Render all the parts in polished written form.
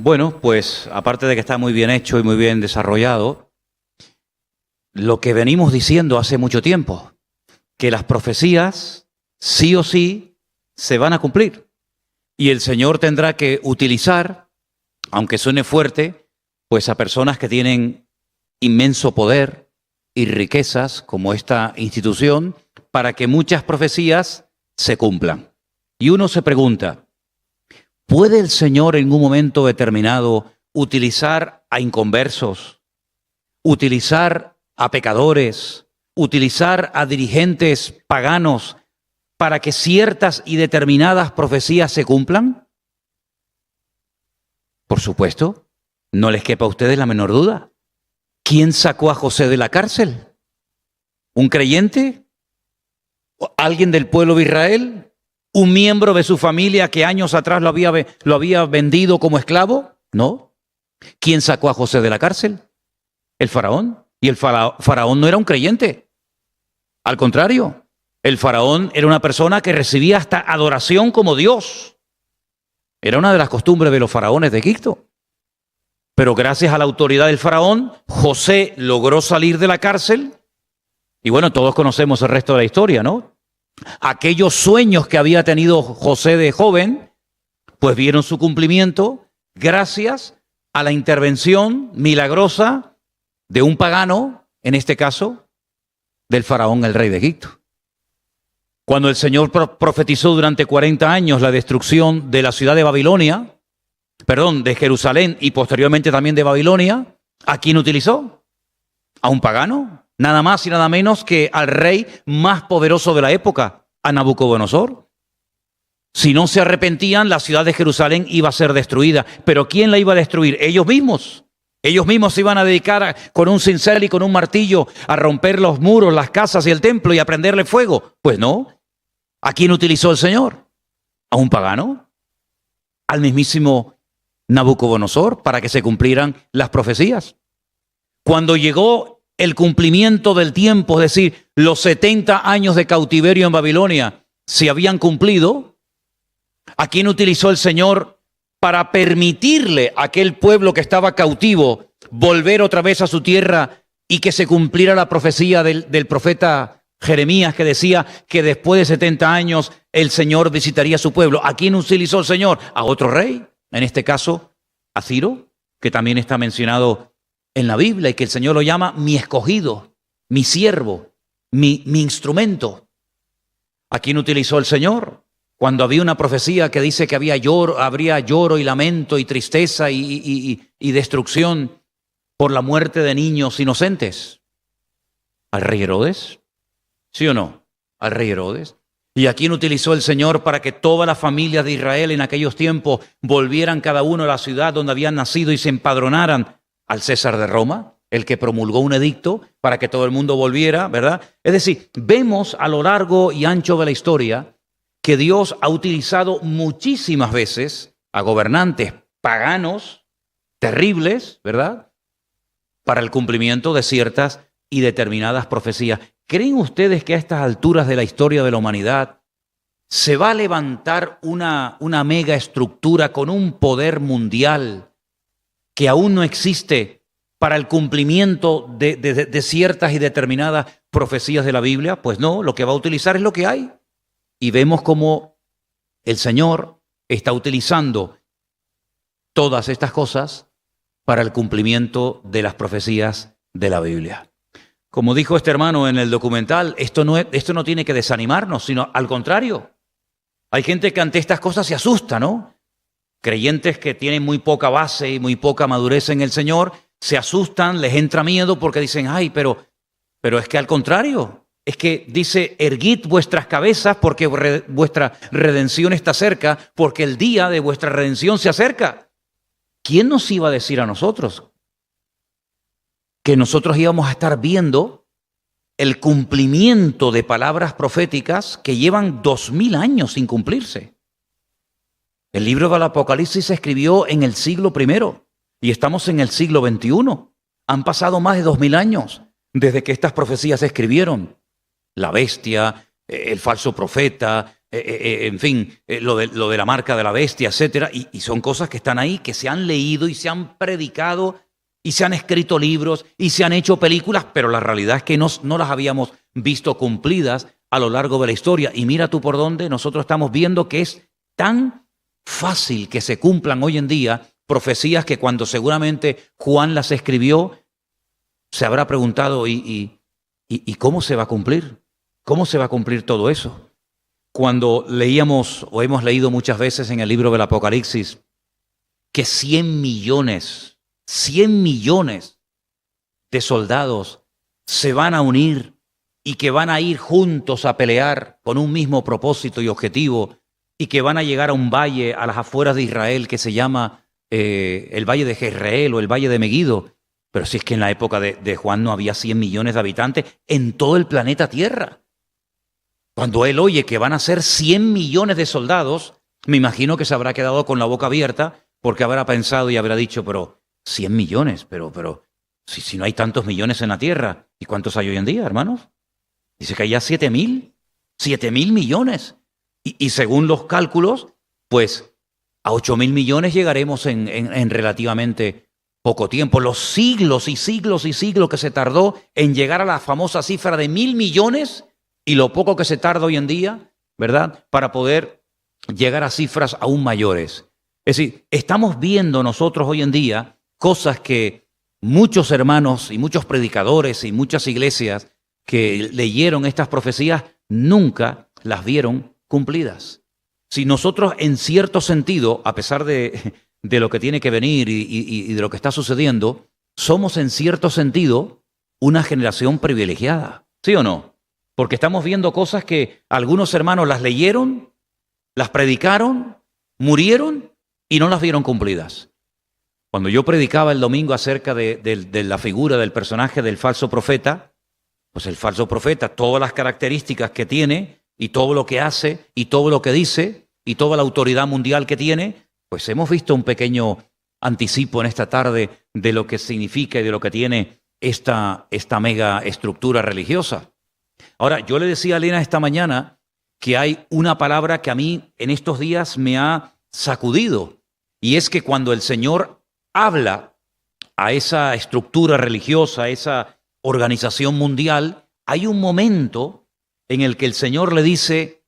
Bueno, pues aparte de que está muy bien hecho y muy bien desarrollado, lo que venimos diciendo hace mucho tiempo, que las profecías sí o sí se van a cumplir. Y el Señor tendrá que utilizar, aunque suene fuerte, pues a personas que tienen inmenso poder y riquezas, como esta institución, para que muchas profecías se cumplan. Y uno se pregunta, ¿puede el Señor en un momento determinado utilizar a inconversos, utilizar a pecadores, utilizar a dirigentes paganos para que ciertas y determinadas profecías se cumplan? Por supuesto, no les quepa a ustedes la menor duda. ¿Quién sacó a José de la cárcel? ¿Un creyente? ¿Alguien del pueblo de Israel? ¿Un miembro de su familia que años atrás lo había vendido como esclavo? No. ¿Quién sacó a José de la cárcel? El faraón. Y el faraón no era un creyente. Al contrario, el faraón era una persona que recibía hasta adoración como Dios. Era una de las costumbres de los faraones de Egipto. Pero gracias a la autoridad del faraón, José logró salir de la cárcel. Y bueno, todos conocemos el resto de la historia, ¿no? Aquellos sueños que había tenido José de joven, pues vieron su cumplimiento gracias a la intervención milagrosa de un pagano, en este caso, del faraón, el rey de Egipto. Cuando el Señor profetizó durante 40 años la destrucción de la ciudad de Babilonia, de Jerusalén y posteriormente también de Babilonia, ¿a quién utilizó? ¿A un pagano? Nada más y nada menos que al rey más poderoso de la época, a Nabucodonosor. Si no se arrepentían, la ciudad de Jerusalén iba a ser destruida. ¿Pero quién la iba a destruir? Ellos mismos. Ellos mismos se iban a dedicar con un cincel y con un martillo a romper los muros, las casas y el templo y a prenderle fuego. Pues no. ¿A quién utilizó el Señor? ¿A un pagano? ¿Al mismísimo Nabucodonosor para que se cumplieran las profecías? Cuando llegó el cumplimiento del tiempo, es decir, los 70 años de cautiverio en Babilonia se habían cumplido, ¿a quién utilizó el Señor para permitirle a aquel pueblo que estaba cautivo volver otra vez a su tierra y que se cumpliera la profecía del profeta Jeremías, que decía que después de 70 años el Señor visitaría a su pueblo? ¿A quién utilizó el Señor? A otro rey, en este caso a Ciro, que también está mencionado en la Biblia y que el Señor lo llama mi escogido, mi siervo, mi instrumento. ¿A quién utilizó el Señor? Cuando había una profecía que dice que habría lloro y lamento y tristeza y destrucción por la muerte de niños inocentes. ¿Al rey Herodes? ¿Sí o no? Al rey Herodes. ¿Y a quién utilizó el Señor para que todas las familias de Israel en aquellos tiempos volvieran cada uno a la ciudad donde habían nacido y se empadronaran? Al César de Roma, el que promulgó un edicto para que todo el mundo volviera, ¿verdad? Es decir, vemos a lo largo y ancho de la historia que Dios ha utilizado muchísimas veces a gobernantes paganos terribles, ¿verdad?, para el cumplimiento de ciertas y determinadas profecías. ¿Creen ustedes que a estas alturas de la historia de la humanidad se va a levantar una mega estructura con un poder mundial que aún no existe para el cumplimiento de ciertas y determinadas profecías de la Biblia? Pues no, lo que va a utilizar es lo que hay. Y vemos cómo el Señor está utilizando todas estas cosas para el cumplimiento de las profecías de la Biblia. Como dijo este hermano en el documental, esto no tiene que desanimarnos, sino al contrario. Hay gente que ante estas cosas se asusta, ¿no? Creyentes que tienen muy poca base y muy poca madurez en el Señor, se asustan, les entra miedo porque dicen, ay, pero es que al contrario, es que dice, erguid vuestras cabezas porque vuestra redención está cerca, porque el día de vuestra redención se acerca. ¿Quién nos iba a decir a nosotros que nosotros íbamos a estar viendo el cumplimiento de palabras proféticas que llevan 2000 años sin cumplirse? El libro del Apocalipsis se escribió en el siglo I y estamos en el siglo XXI. Han pasado más de 2000 años desde que estas profecías se escribieron. La bestia, el falso profeta, en fin, lo de la marca de la bestia, etcétera, y son cosas que están ahí, que se han leído y se han predicado y se han escrito libros y se han hecho películas, pero la realidad es que no las habíamos visto cumplidas a lo largo de la historia. Y mira tú por dónde nosotros estamos viendo que es tan fácil que se cumplan hoy en día profecías que cuando seguramente Juan las escribió, se habrá preguntado, ¿y cómo se va a cumplir? ¿Cómo se va a cumplir todo eso? Cuando leíamos o hemos leído muchas veces en el libro del Apocalipsis que 100 millones de soldados se van a unir y que van a ir juntos a pelear con un mismo propósito y objetivo y que van a llegar a un valle a las afueras de Israel que se llama el Valle de Jezreel o el Valle de Meguido. Pero si es que en la época de Juan no había 100 millones de habitantes en todo el planeta Tierra. Cuando él oye que van a ser 100 millones de soldados, me imagino que se habrá quedado con la boca abierta porque habrá pensado y habrá dicho, pero 100 millones, pero si no hay tantos millones en la Tierra, ¿y cuántos hay hoy en día, hermanos? Dice que hay ya 7.000 millones. Y según los cálculos, pues a 8.000 millones llegaremos en relativamente poco tiempo. Los siglos y siglos y siglos que se tardó en llegar a la famosa cifra de 1.000 millones y lo poco que se tarda hoy en día, ¿verdad?, para poder llegar a cifras aún mayores. Es decir, estamos viendo nosotros hoy en día cosas que muchos hermanos y muchos predicadores y muchas iglesias que leyeron estas profecías nunca las vieron cumplidas. Si nosotros en cierto sentido, a pesar de lo que tiene que venir y de lo que está sucediendo, somos en cierto sentido una generación privilegiada, ¿sí o no? Porque estamos viendo cosas que algunos hermanos las leyeron, las predicaron, murieron y no las vieron cumplidas. Cuando yo predicaba el domingo acerca de la figura del personaje del falso profeta, pues el falso profeta, todas las características que tiene y todo lo que hace y todo lo que dice y toda la autoridad mundial que tiene, pues hemos visto un pequeño anticipo en esta tarde de lo que significa y de lo que tiene esta mega estructura religiosa. Ahora, yo le decía a Elena esta mañana que hay una palabra que a mí en estos días me ha sacudido, y es que cuando el Señor habla a esa estructura religiosa, a esa organización mundial, hay un momento en el que el Señor le dice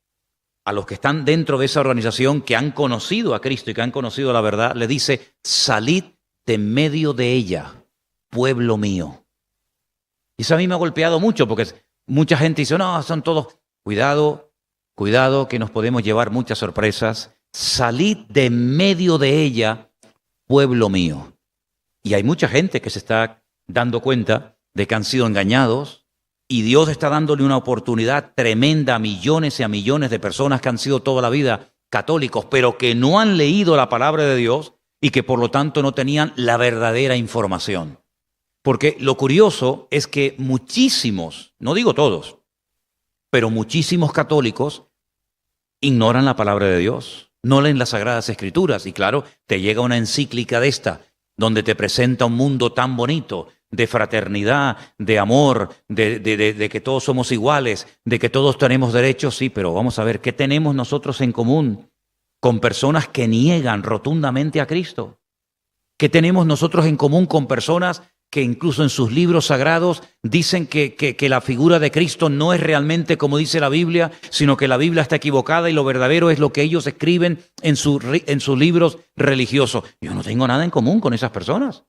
a los que están dentro de esa organización, que han conocido a Cristo y que han conocido la verdad, le dice, salid de medio de ella, pueblo mío. Y eso a mí me ha golpeado mucho, porque mucha gente dice, no, son todos, cuidado, que nos podemos llevar muchas sorpresas. Salid de medio de ella, pueblo mío. Y hay mucha gente que se está dando cuenta de que han sido engañados y Dios está dándole una oportunidad tremenda a millones y a millones de personas que han sido toda la vida católicos, pero que no han leído la palabra de Dios y que por lo tanto no tenían la verdadera información. Porque lo curioso es que muchísimos, no digo todos, pero muchísimos católicos ignoran la palabra de Dios, no leen las Sagradas Escrituras. Y claro, te llega una encíclica de esta, donde te presenta un mundo tan bonito, de fraternidad, de amor, de que todos somos iguales, de que todos tenemos derechos. Sí, pero vamos a ver, ¿qué tenemos nosotros en común con personas que niegan rotundamente a Cristo? ¿Qué tenemos nosotros en común con personas que incluso en sus libros sagrados dicen que la figura de Cristo no es realmente como dice la Biblia, sino que la Biblia está equivocada y lo verdadero es lo que ellos escriben en sus libros religiosos? Yo no tengo nada en común con esas personas.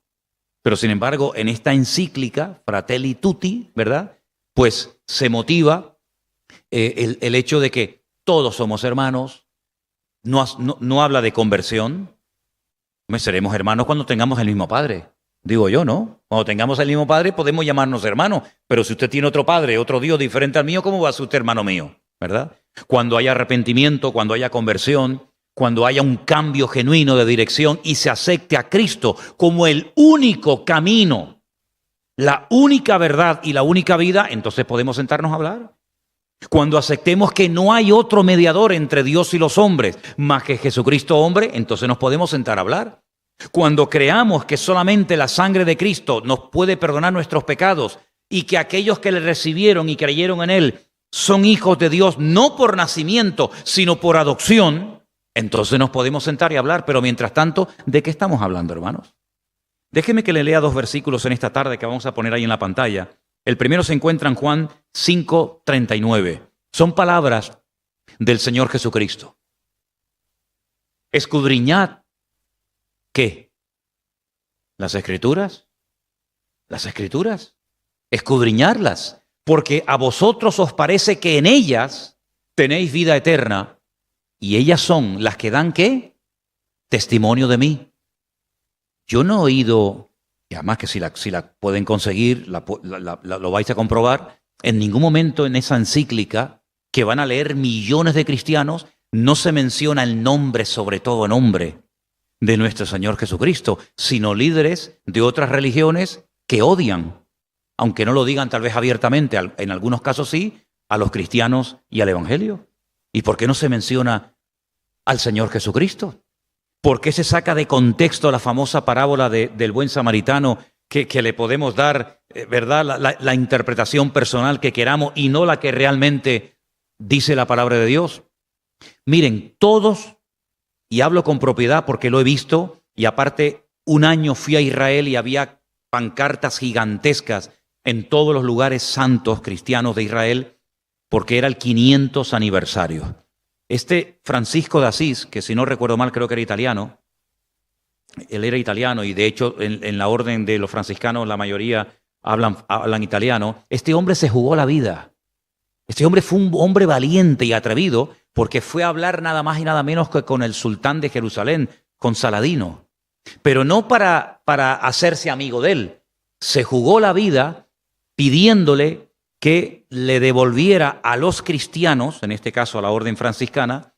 Pero sin embargo, en esta encíclica, Fratelli Tutti, ¿verdad?, pues se motiva el hecho de que todos somos hermanos. No habla de conversión. Seremos hermanos cuando tengamos el mismo Padre. Digo yo, ¿no? Cuando tengamos el mismo Padre podemos llamarnos hermanos, pero si usted tiene otro Padre, otro Dios diferente al mío, ¿cómo va a ser usted hermano mío? ¿Verdad? Cuando haya arrepentimiento, cuando haya conversión, cuando haya un cambio genuino de dirección y se acepte a Cristo como el único camino, la única verdad y la única vida, entonces podemos sentarnos a hablar. Cuando aceptemos que no hay otro mediador entre Dios y los hombres más que Jesucristo hombre, entonces nos podemos sentar a hablar. Cuando creamos que solamente la sangre de Cristo nos puede perdonar nuestros pecados y que aquellos que le recibieron y creyeron en Él son hijos de Dios no por nacimiento, sino por adopción, entonces nos podemos sentar y hablar. Pero mientras tanto, ¿de qué estamos hablando, hermanos? Déjeme que le lea 2 versículos en esta tarde que vamos a poner ahí en la pantalla. El primero se encuentra en Juan 5:39. Son palabras del Señor Jesucristo. Escudriñad, ¿qué? ¿Las Escrituras? ¿Las Escrituras? Escudriñarlas, porque a vosotros os parece que en ellas tenéis vida eterna, y ellas son las que dan, ¿qué? Testimonio de mí. Yo no he oído, y además que si la pueden conseguir, lo vais a comprobar, en ningún momento en esa encíclica que van a leer millones de cristianos, no se menciona el nombre, sobre todo nombre, de nuestro Señor Jesucristo, sino líderes de otras religiones que odian, aunque no lo digan tal vez abiertamente, en algunos casos sí, a los cristianos y al Evangelio. ¿Y por qué no se menciona al Señor Jesucristo? ¿Por qué se saca de contexto la famosa parábola del buen samaritano que le podemos dar, ¿verdad?, la interpretación personal que queramos y no la que realmente dice la palabra de Dios? Miren, todos, y hablo con propiedad porque lo he visto, y aparte un año fui a Israel y había pancartas gigantescas en todos los lugares santos cristianos de Israel porque era el 500 aniversario. Este Francisco de Asís, que si no recuerdo mal creo que era italiano, él era italiano y de hecho en la orden de los franciscanos la mayoría hablan italiano. Este hombre se jugó la vida. Este hombre fue un hombre valiente y atrevido porque fue a hablar nada más y nada menos que con el sultán de Jerusalén, con Saladino. Pero no para hacerse amigo de él. Se jugó la vida pidiéndole que le devolviera a los cristianos, en este caso a la orden franciscana,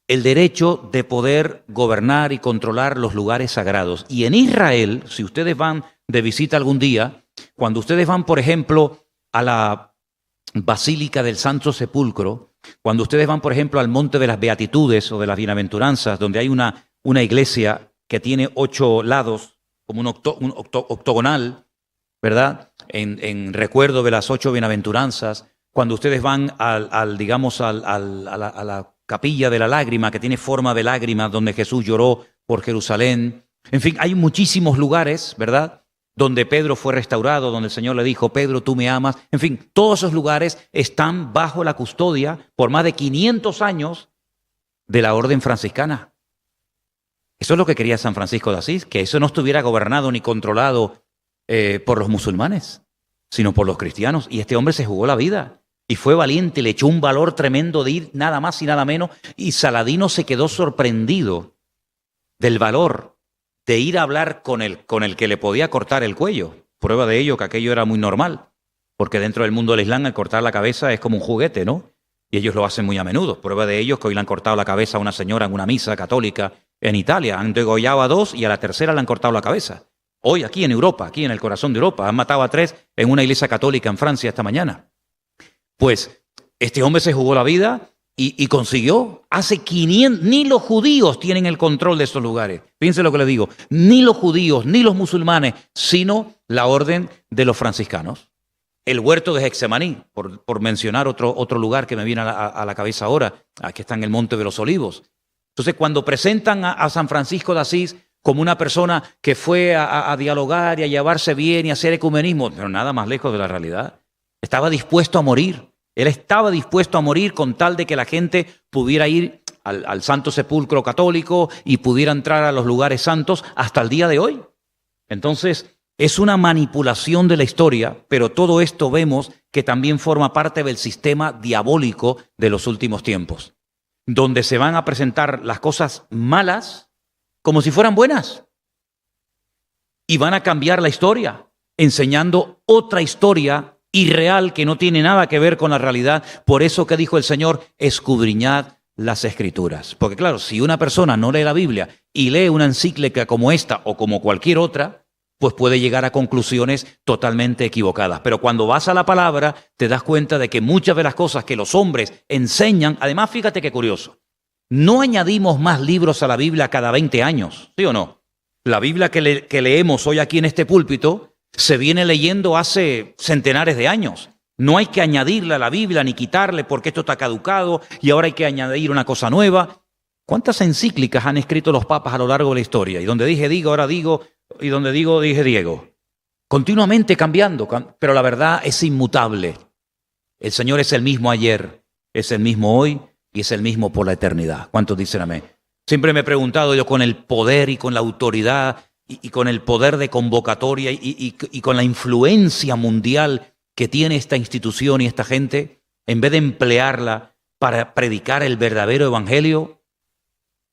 el derecho de poder gobernar y controlar los lugares sagrados. Y en Israel, si ustedes van de visita algún día, cuando ustedes van, por ejemplo, a la Basílica del Santo Sepulcro, cuando ustedes van, por ejemplo, al Monte de las Beatitudes o de las Bienaventuranzas, donde hay una iglesia que tiene 8 lados, como un octogonal, ¿verdad?, en recuerdo de las 8 bienaventuranzas, cuando ustedes van a la capilla de la lágrima, que tiene forma de lágrima, donde Jesús lloró por Jerusalén. En fin, hay muchísimos lugares, ¿verdad?, donde Pedro fue restaurado, donde el Señor le dijo, Pedro, tú me amas. En fin, todos esos lugares están bajo la custodia por más de 500 años de la orden franciscana. Eso es lo que quería San Francisco de Asís, que eso no estuviera gobernado ni controlado por los musulmanes, sino por los cristianos. Y este hombre se jugó la vida y fue valiente, le echó un valor tremendo de ir nada más y nada menos. Y Saladino se quedó sorprendido del valor de ir a hablar con el que le podía cortar el cuello. Prueba de ello que aquello era muy normal, porque dentro del mundo del Islam el cortar la cabeza es como un juguete, ¿no? Y ellos lo hacen muy a menudo. Prueba de ello es que hoy le han cortado la cabeza a una señora en una misa católica en Italia. Han degollado a 2 y a la tercera le han cortado la cabeza. Hoy aquí en Europa, aquí en el corazón de Europa, han matado a 3 en una iglesia católica en Francia esta mañana. Pues este hombre se jugó la vida y consiguió. Hace 500, ni los judíos tienen el control de estos lugares. Fíjense lo que les digo, ni los judíos, ni los musulmanes, sino la orden de los franciscanos. El huerto de Getsemaní, por mencionar otro lugar que me viene a la cabeza ahora, aquí está en el Monte de los Olivos. Entonces, cuando presentan a San Francisco de Asís como una persona que fue a dialogar y a llevarse bien y a hacer ecumenismo, pero nada más lejos de la realidad. Estaba dispuesto a morir. Él estaba dispuesto a morir con tal de que la gente pudiera ir al Santo Sepulcro católico y pudiera entrar a los lugares santos hasta el día de hoy. Entonces, es una manipulación de la historia, pero todo esto vemos que también forma parte del sistema diabólico de los últimos tiempos, donde se van a presentar las cosas malas como si fueran buenas y van a cambiar la historia, enseñando otra historia irreal que no tiene nada que ver con la realidad. Por eso que dijo el Señor, escudriñad las Escrituras. Porque claro, si una persona no lee la Biblia y lee una encíclica como esta o como cualquier otra, pues puede llegar a conclusiones totalmente equivocadas. Pero cuando vas a la palabra, te das cuenta de que muchas de las cosas que los hombres enseñan, además fíjate qué curioso, no añadimos más libros a la Biblia cada 20 años, ¿sí o no? La Biblia que leemos hoy aquí en este púlpito se viene leyendo hace centenares de años. No hay que añadirle a la Biblia ni quitarle porque esto está caducado y ahora hay que añadir una cosa nueva. ¿Cuántas encíclicas han escrito los papas a lo largo de la historia? Y donde dije digo, ahora digo, y donde digo, dije Diego. Continuamente cambiando, pero la verdad es inmutable. El Señor es el mismo ayer, es el mismo hoy y es el mismo por la eternidad. ¿Cuántos dicen amén? Siempre me he preguntado yo, con el poder y con la autoridad y con el poder de convocatoria y con la influencia mundial que tiene esta institución y esta gente, en vez de emplearla para predicar el verdadero evangelio,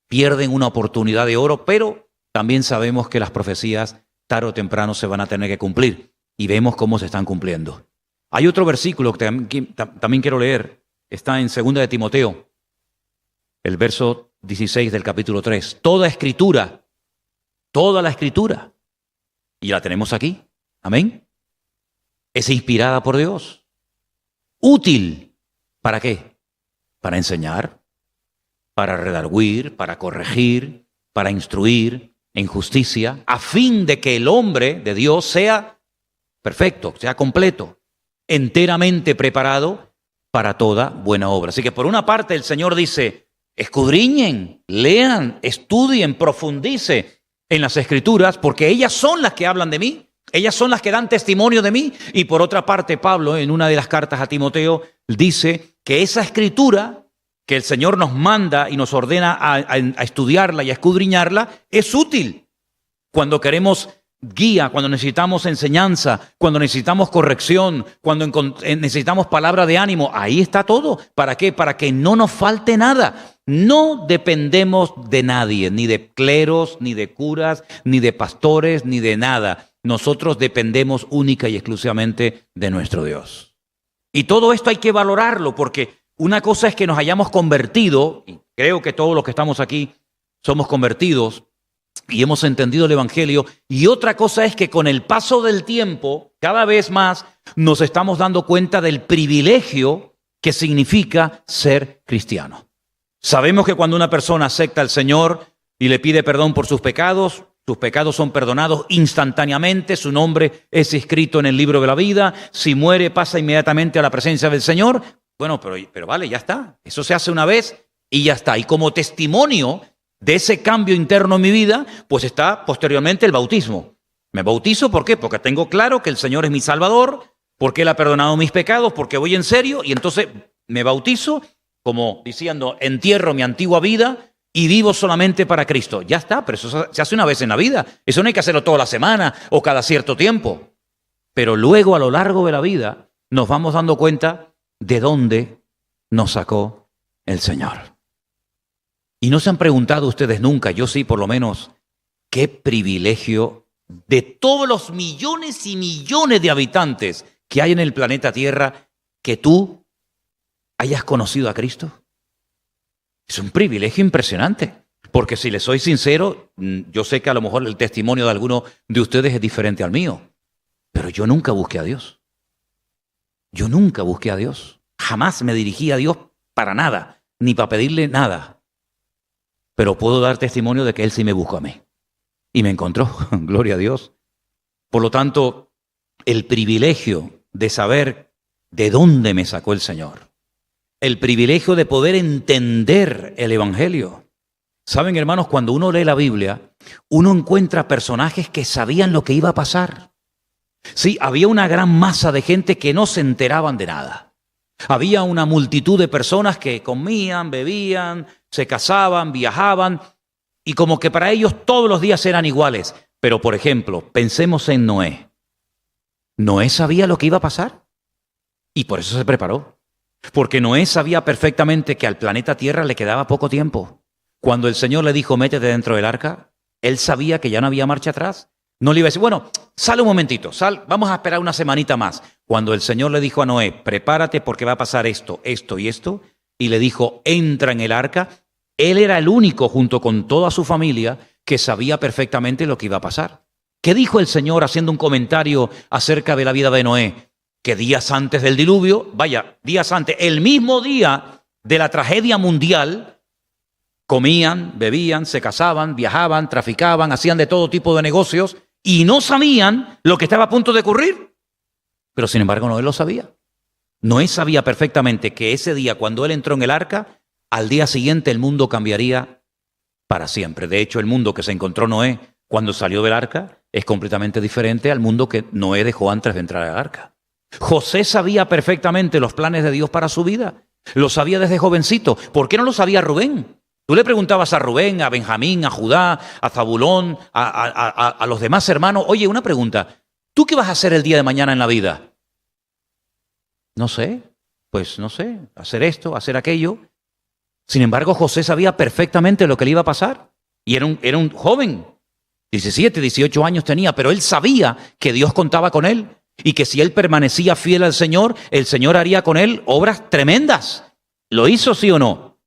pierden una oportunidad de oro, pero también sabemos que las profecías tarde o temprano se van a tener que cumplir y vemos cómo se están cumpliendo. Hay otro versículo que también quiero leer, está en 2 de Timoteo, el verso 16 del capítulo 3. Toda la escritura, y la tenemos aquí, amén, es inspirada por Dios. Útil, ¿para qué? Para enseñar, para redarguir, para corregir, para instruir en justicia, a fin de que el hombre de Dios sea perfecto, sea completo, enteramente preparado para toda buena obra. Así que por una parte el Señor dice, escudriñen, lean, estudien, profundicen en las Escrituras, porque ellas son las que hablan de mí. Ellas son las que dan testimonio de mí. Y por otra parte, Pablo, en una de las cartas a Timoteo, dice que esa escritura que el Señor nos manda y nos ordena a estudiarla y a escudriñarla, es útil cuando queremos guía, cuando necesitamos enseñanza, cuando necesitamos corrección, cuando necesitamos palabra de ánimo. Ahí está todo. ¿Para qué? Para que no nos falte nada. No dependemos de nadie, ni de cleros, ni de curas, ni de pastores, ni de nada. Nosotros dependemos única y exclusivamente de nuestro Dios. Y todo esto hay que valorarlo, porque una cosa es que nos hayamos convertido, y creo que todos los que estamos aquí somos convertidos y hemos entendido el Evangelio, y otra cosa es que con el paso del tiempo, cada vez más nos estamos dando cuenta del privilegio que significa ser cristiano. Sabemos que cuando una persona acepta al Señor y le pide perdón por sus pecados son perdonados instantáneamente, su nombre es escrito en el libro de la vida, si muere pasa inmediatamente a la presencia del Señor. Bueno, pero vale, ya está. Eso se hace una vez y ya está. Y como testimonio de ese cambio interno en mi vida, pues está posteriormente el bautismo. Me bautizo, ¿por qué? Porque tengo claro que el Señor es mi Salvador, porque Él ha perdonado mis pecados, porque voy en serio, y entonces me bautizo, como diciendo, entierro mi antigua vida y vivo solamente para Cristo. Ya está, pero eso se hace una vez en la vida. Eso no hay que hacerlo toda la semana o cada cierto tiempo. Pero luego, a lo largo de la vida, nos vamos dando cuenta de dónde nos sacó el Señor. Y no se han preguntado ustedes nunca, yo sí por lo menos, qué privilegio de todos los millones y millones de habitantes que hay en el planeta Tierra, que tú hayas conocido a Cristo. Es un privilegio impresionante, porque si les soy sincero, yo sé que a lo mejor el testimonio de alguno de ustedes es diferente al mío, pero yo nunca busqué a Dios. Yo nunca busqué a Dios. Jamás me dirigí a Dios para nada, ni para pedirle nada. Pero puedo dar testimonio de que Él sí me buscó a mí. Y me encontró, gloria a Dios. Por lo tanto, el privilegio de saber de dónde me sacó el Señor. El privilegio de poder entender el Evangelio. Saben, hermanos, cuando uno lee la Biblia, uno encuentra personajes que sabían lo que iba a pasar. Sí, había una gran masa de gente que no se enteraban de nada. Había una multitud de personas que comían, bebían, se casaban, viajaban, y como que para ellos todos los días eran iguales. Pero, por ejemplo, pensemos en Noé. Noé sabía lo que iba a pasar y por eso se preparó. Porque Noé sabía perfectamente que al planeta Tierra le quedaba poco tiempo. Cuando el Señor le dijo, métete dentro del arca, él sabía que ya no había marcha atrás. No le iba a decir, bueno, sal un momentito, vamos a esperar una semanita más. Cuando el Señor le dijo a Noé, prepárate porque va a pasar esto, esto y esto, y le dijo, entra en el arca, él era el único junto con toda su familia que sabía perfectamente lo que iba a pasar. ¿Qué dijo el Señor haciendo un comentario acerca de la vida de Noé? Que días antes del diluvio, días antes, el mismo día de la tragedia mundial, comían, bebían, se casaban, viajaban, traficaban, hacían de todo tipo de negocios y no sabían lo que estaba a punto de ocurrir. Pero sin embargo Noé lo sabía. Noé sabía perfectamente que ese día, cuando él entró en el arca, al día siguiente el mundo cambiaría para siempre. De hecho, el mundo que se encontró Noé cuando salió del arca es completamente diferente al mundo que Noé dejó antes de entrar al arca. José sabía perfectamente los planes de Dios para su vida. Lo sabía desde jovencito. ¿Por qué no lo sabía Rubén? Tú le preguntabas a Rubén, a Benjamín, a Judá, a Zabulón, a los demás hermanos. Oye, una pregunta. ¿Tú qué vas a hacer el día de mañana en la vida? No sé. Pues no sé. Hacer esto, hacer aquello. Sin embargo, José sabía perfectamente lo que le iba a pasar. Y era un joven. 17, 18 años tenía. Pero él sabía que Dios contaba con él. Y que si él permanecía fiel al Señor, el Señor haría con él obras tremendas. ¿Lo hizo, sí o no?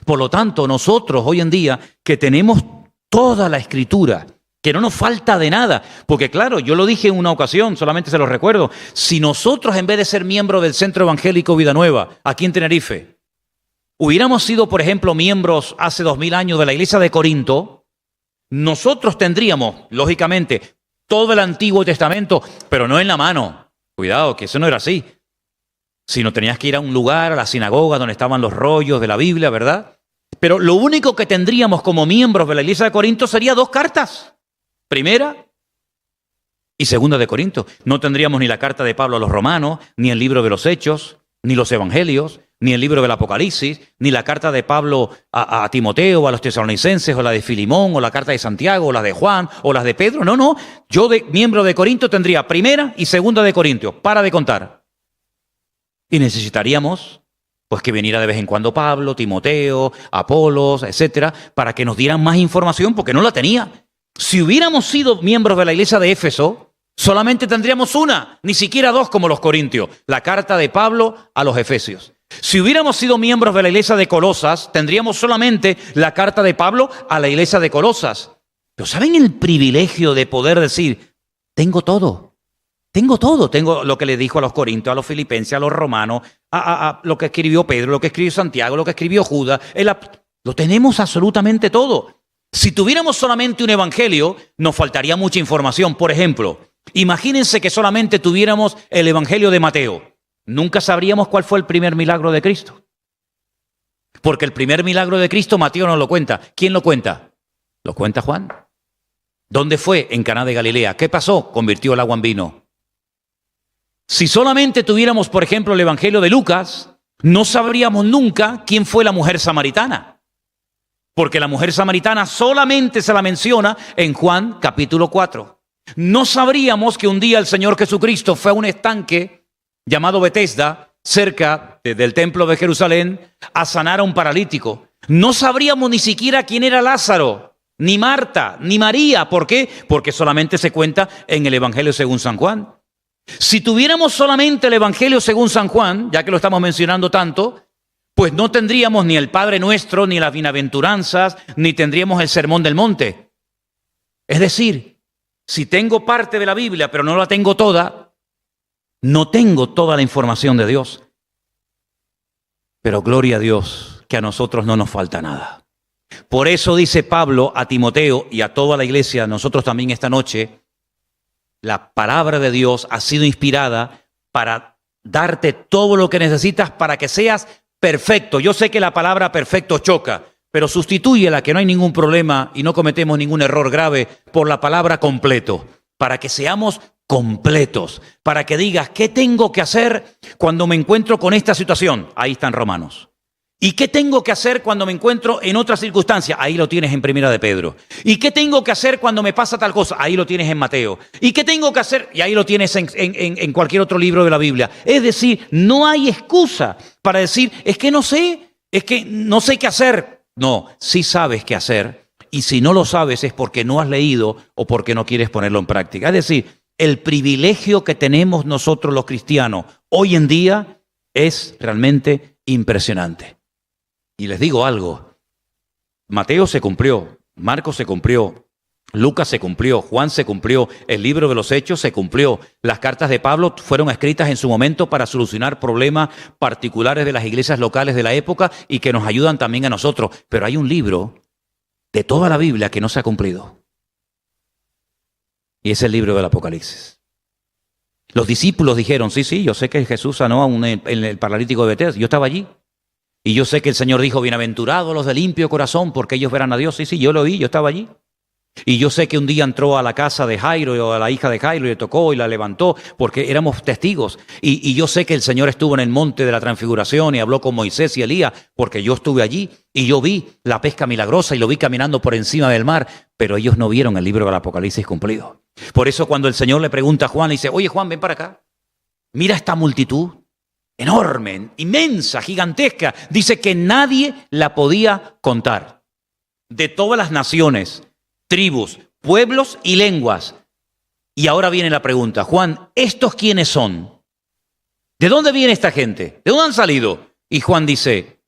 Por lo tanto, nosotros hoy en día que tenemos toda la Escritura, que no nos falta de nada, porque claro, yo lo dije en una ocasión, solamente se lo recuerdo, si nosotros en vez de ser miembros del Centro Evangélico Vida Nueva, aquí en Tenerife, hubiéramos sido, por ejemplo, miembros hace 2000 años de la iglesia de Corinto, nosotros tendríamos, lógicamente, todo el Antiguo Testamento, pero no en la mano. Cuidado, que eso no era así. Sino tenías que ir a un lugar, a la sinagoga, donde estaban los rollos de la Biblia, ¿verdad? Pero lo único que tendríamos como miembros de la iglesia de Corinto sería 2 cartas. Primera y segunda de Corinto. No tendríamos ni la carta de Pablo a los romanos, ni el libro de los Hechos, ni los Evangelios, ni el libro del Apocalipsis, ni la carta de Pablo a Timoteo, a los tesalonicenses, o la de Filimón, o la carta de Santiago, o la de Juan, o las de Pedro. No. Yo, de miembro de Corinto, tendría primera y segunda de Corintios. Para de contar. Y necesitaríamos, pues, que viniera de vez en cuando Pablo, Timoteo, Apolos, etcétera, para que nos dieran más información, porque no la tenía. Si hubiéramos sido miembros de la iglesia de Éfeso, solamente tendríamos una, ni siquiera 2 como los corintios, la carta de Pablo a los efesios. Si hubiéramos sido miembros de la iglesia de Colosas, tendríamos solamente la carta de Pablo a la iglesia de Colosas. Pero ¿saben el privilegio de poder decir, tengo todo? Tengo lo que le dijo a los corintios, a los filipenses, a los romanos, a lo que escribió Pedro, lo que escribió Santiago, lo que escribió Judas. Lo tenemos absolutamente todo. Si tuviéramos solamente un evangelio, nos faltaría mucha información. Por ejemplo, imagínense que solamente tuviéramos el evangelio de Mateo. Nunca sabríamos cuál fue el primer milagro de Cristo. Porque el primer milagro de Cristo Mateo no lo cuenta. ¿Quién lo cuenta? Lo cuenta Juan. ¿Dónde fue? En Caná de Galilea. ¿Qué pasó? Convirtió el agua en vino. Si solamente tuviéramos, por ejemplo, el evangelio de Lucas, no sabríamos nunca quién fue la mujer samaritana. Porque la mujer samaritana solamente se la menciona en Juan capítulo 4. No sabríamos que un día el Señor Jesucristo fue a un estanque llamado Betesda, cerca del templo de Jerusalén, a sanar a un paralítico. No sabríamos ni siquiera quién era Lázaro, ni Marta, ni María. ¿Por qué? Porque solamente se cuenta en el Evangelio según San Juan. Si tuviéramos solamente el Evangelio según San Juan, ya que lo estamos mencionando tanto, pues no tendríamos ni el Padre Nuestro, ni las bienaventuranzas, ni tendríamos el Sermón del Monte. Es decir, si tengo parte de la Biblia, pero no la tengo toda, no tengo toda la información de Dios. Pero gloria a Dios, que a nosotros no nos falta nada. Por eso dice Pablo a Timoteo y a toda la iglesia, nosotros también esta noche, la palabra de Dios ha sido inspirada para darte todo lo que necesitas para que seas perfecto. Yo sé que la palabra perfecto choca, pero sustitúyela, que no hay ningún problema y no cometemos ningún error grave, por la palabra completo, para que seamos completos, para que digas, ¿qué tengo que hacer cuando me encuentro con esta situación? Ahí están Romanos. ¿Y qué tengo que hacer cuando me encuentro en otra circunstancia? Ahí lo tienes en Primera de Pedro. ¿Y qué tengo que hacer cuando me pasa tal cosa? Ahí lo tienes en Mateo. ¿Y qué tengo que hacer? Y ahí lo tienes en cualquier otro libro de la Biblia. Es decir, no hay excusa para decir, es que no sé qué hacer. No, sí sabes qué hacer. Y si no lo sabes es porque no has leído o porque no quieres ponerlo en práctica. Es decir, el privilegio que tenemos nosotros los cristianos hoy en día es realmente impresionante. Y les digo algo, Mateo se cumplió, Marcos se cumplió, Lucas se cumplió, Juan se cumplió, el libro de los Hechos se cumplió. Las cartas de Pablo fueron escritas en su momento para solucionar problemas particulares de las iglesias locales de la época y que nos ayudan también a nosotros. Pero hay un libro de toda la Biblia que no se ha cumplido. Y es el libro del Apocalipsis. Los discípulos dijeron, sí, yo sé que Jesús sanó en el paralítico de Betesda, yo estaba allí. Y yo sé que el Señor dijo, bienaventurados los de limpio corazón, porque ellos verán a Dios. Sí, yo lo vi, yo estaba allí. Y yo sé que un día entró a la casa de Jairo o a la hija de Jairo y le tocó y la levantó, porque éramos testigos. Y yo sé que el Señor estuvo en el monte de la transfiguración y habló con Moisés y Elías, porque yo estuve allí y yo vi la pesca milagrosa y lo vi caminando por encima del mar, pero ellos no vieron el libro del Apocalipsis cumplido. Por eso cuando el Señor le pregunta a Juan, le dice, oye Juan, ven para acá, mira esta multitud, enorme, inmensa, gigantesca, dice que nadie la podía contar, de todas las naciones, tribus, pueblos y lenguas. Y ahora viene la pregunta, Juan, ¿estos quiénes son? ¿De dónde viene esta gente? ¿De dónde han salido? Y Juan dice,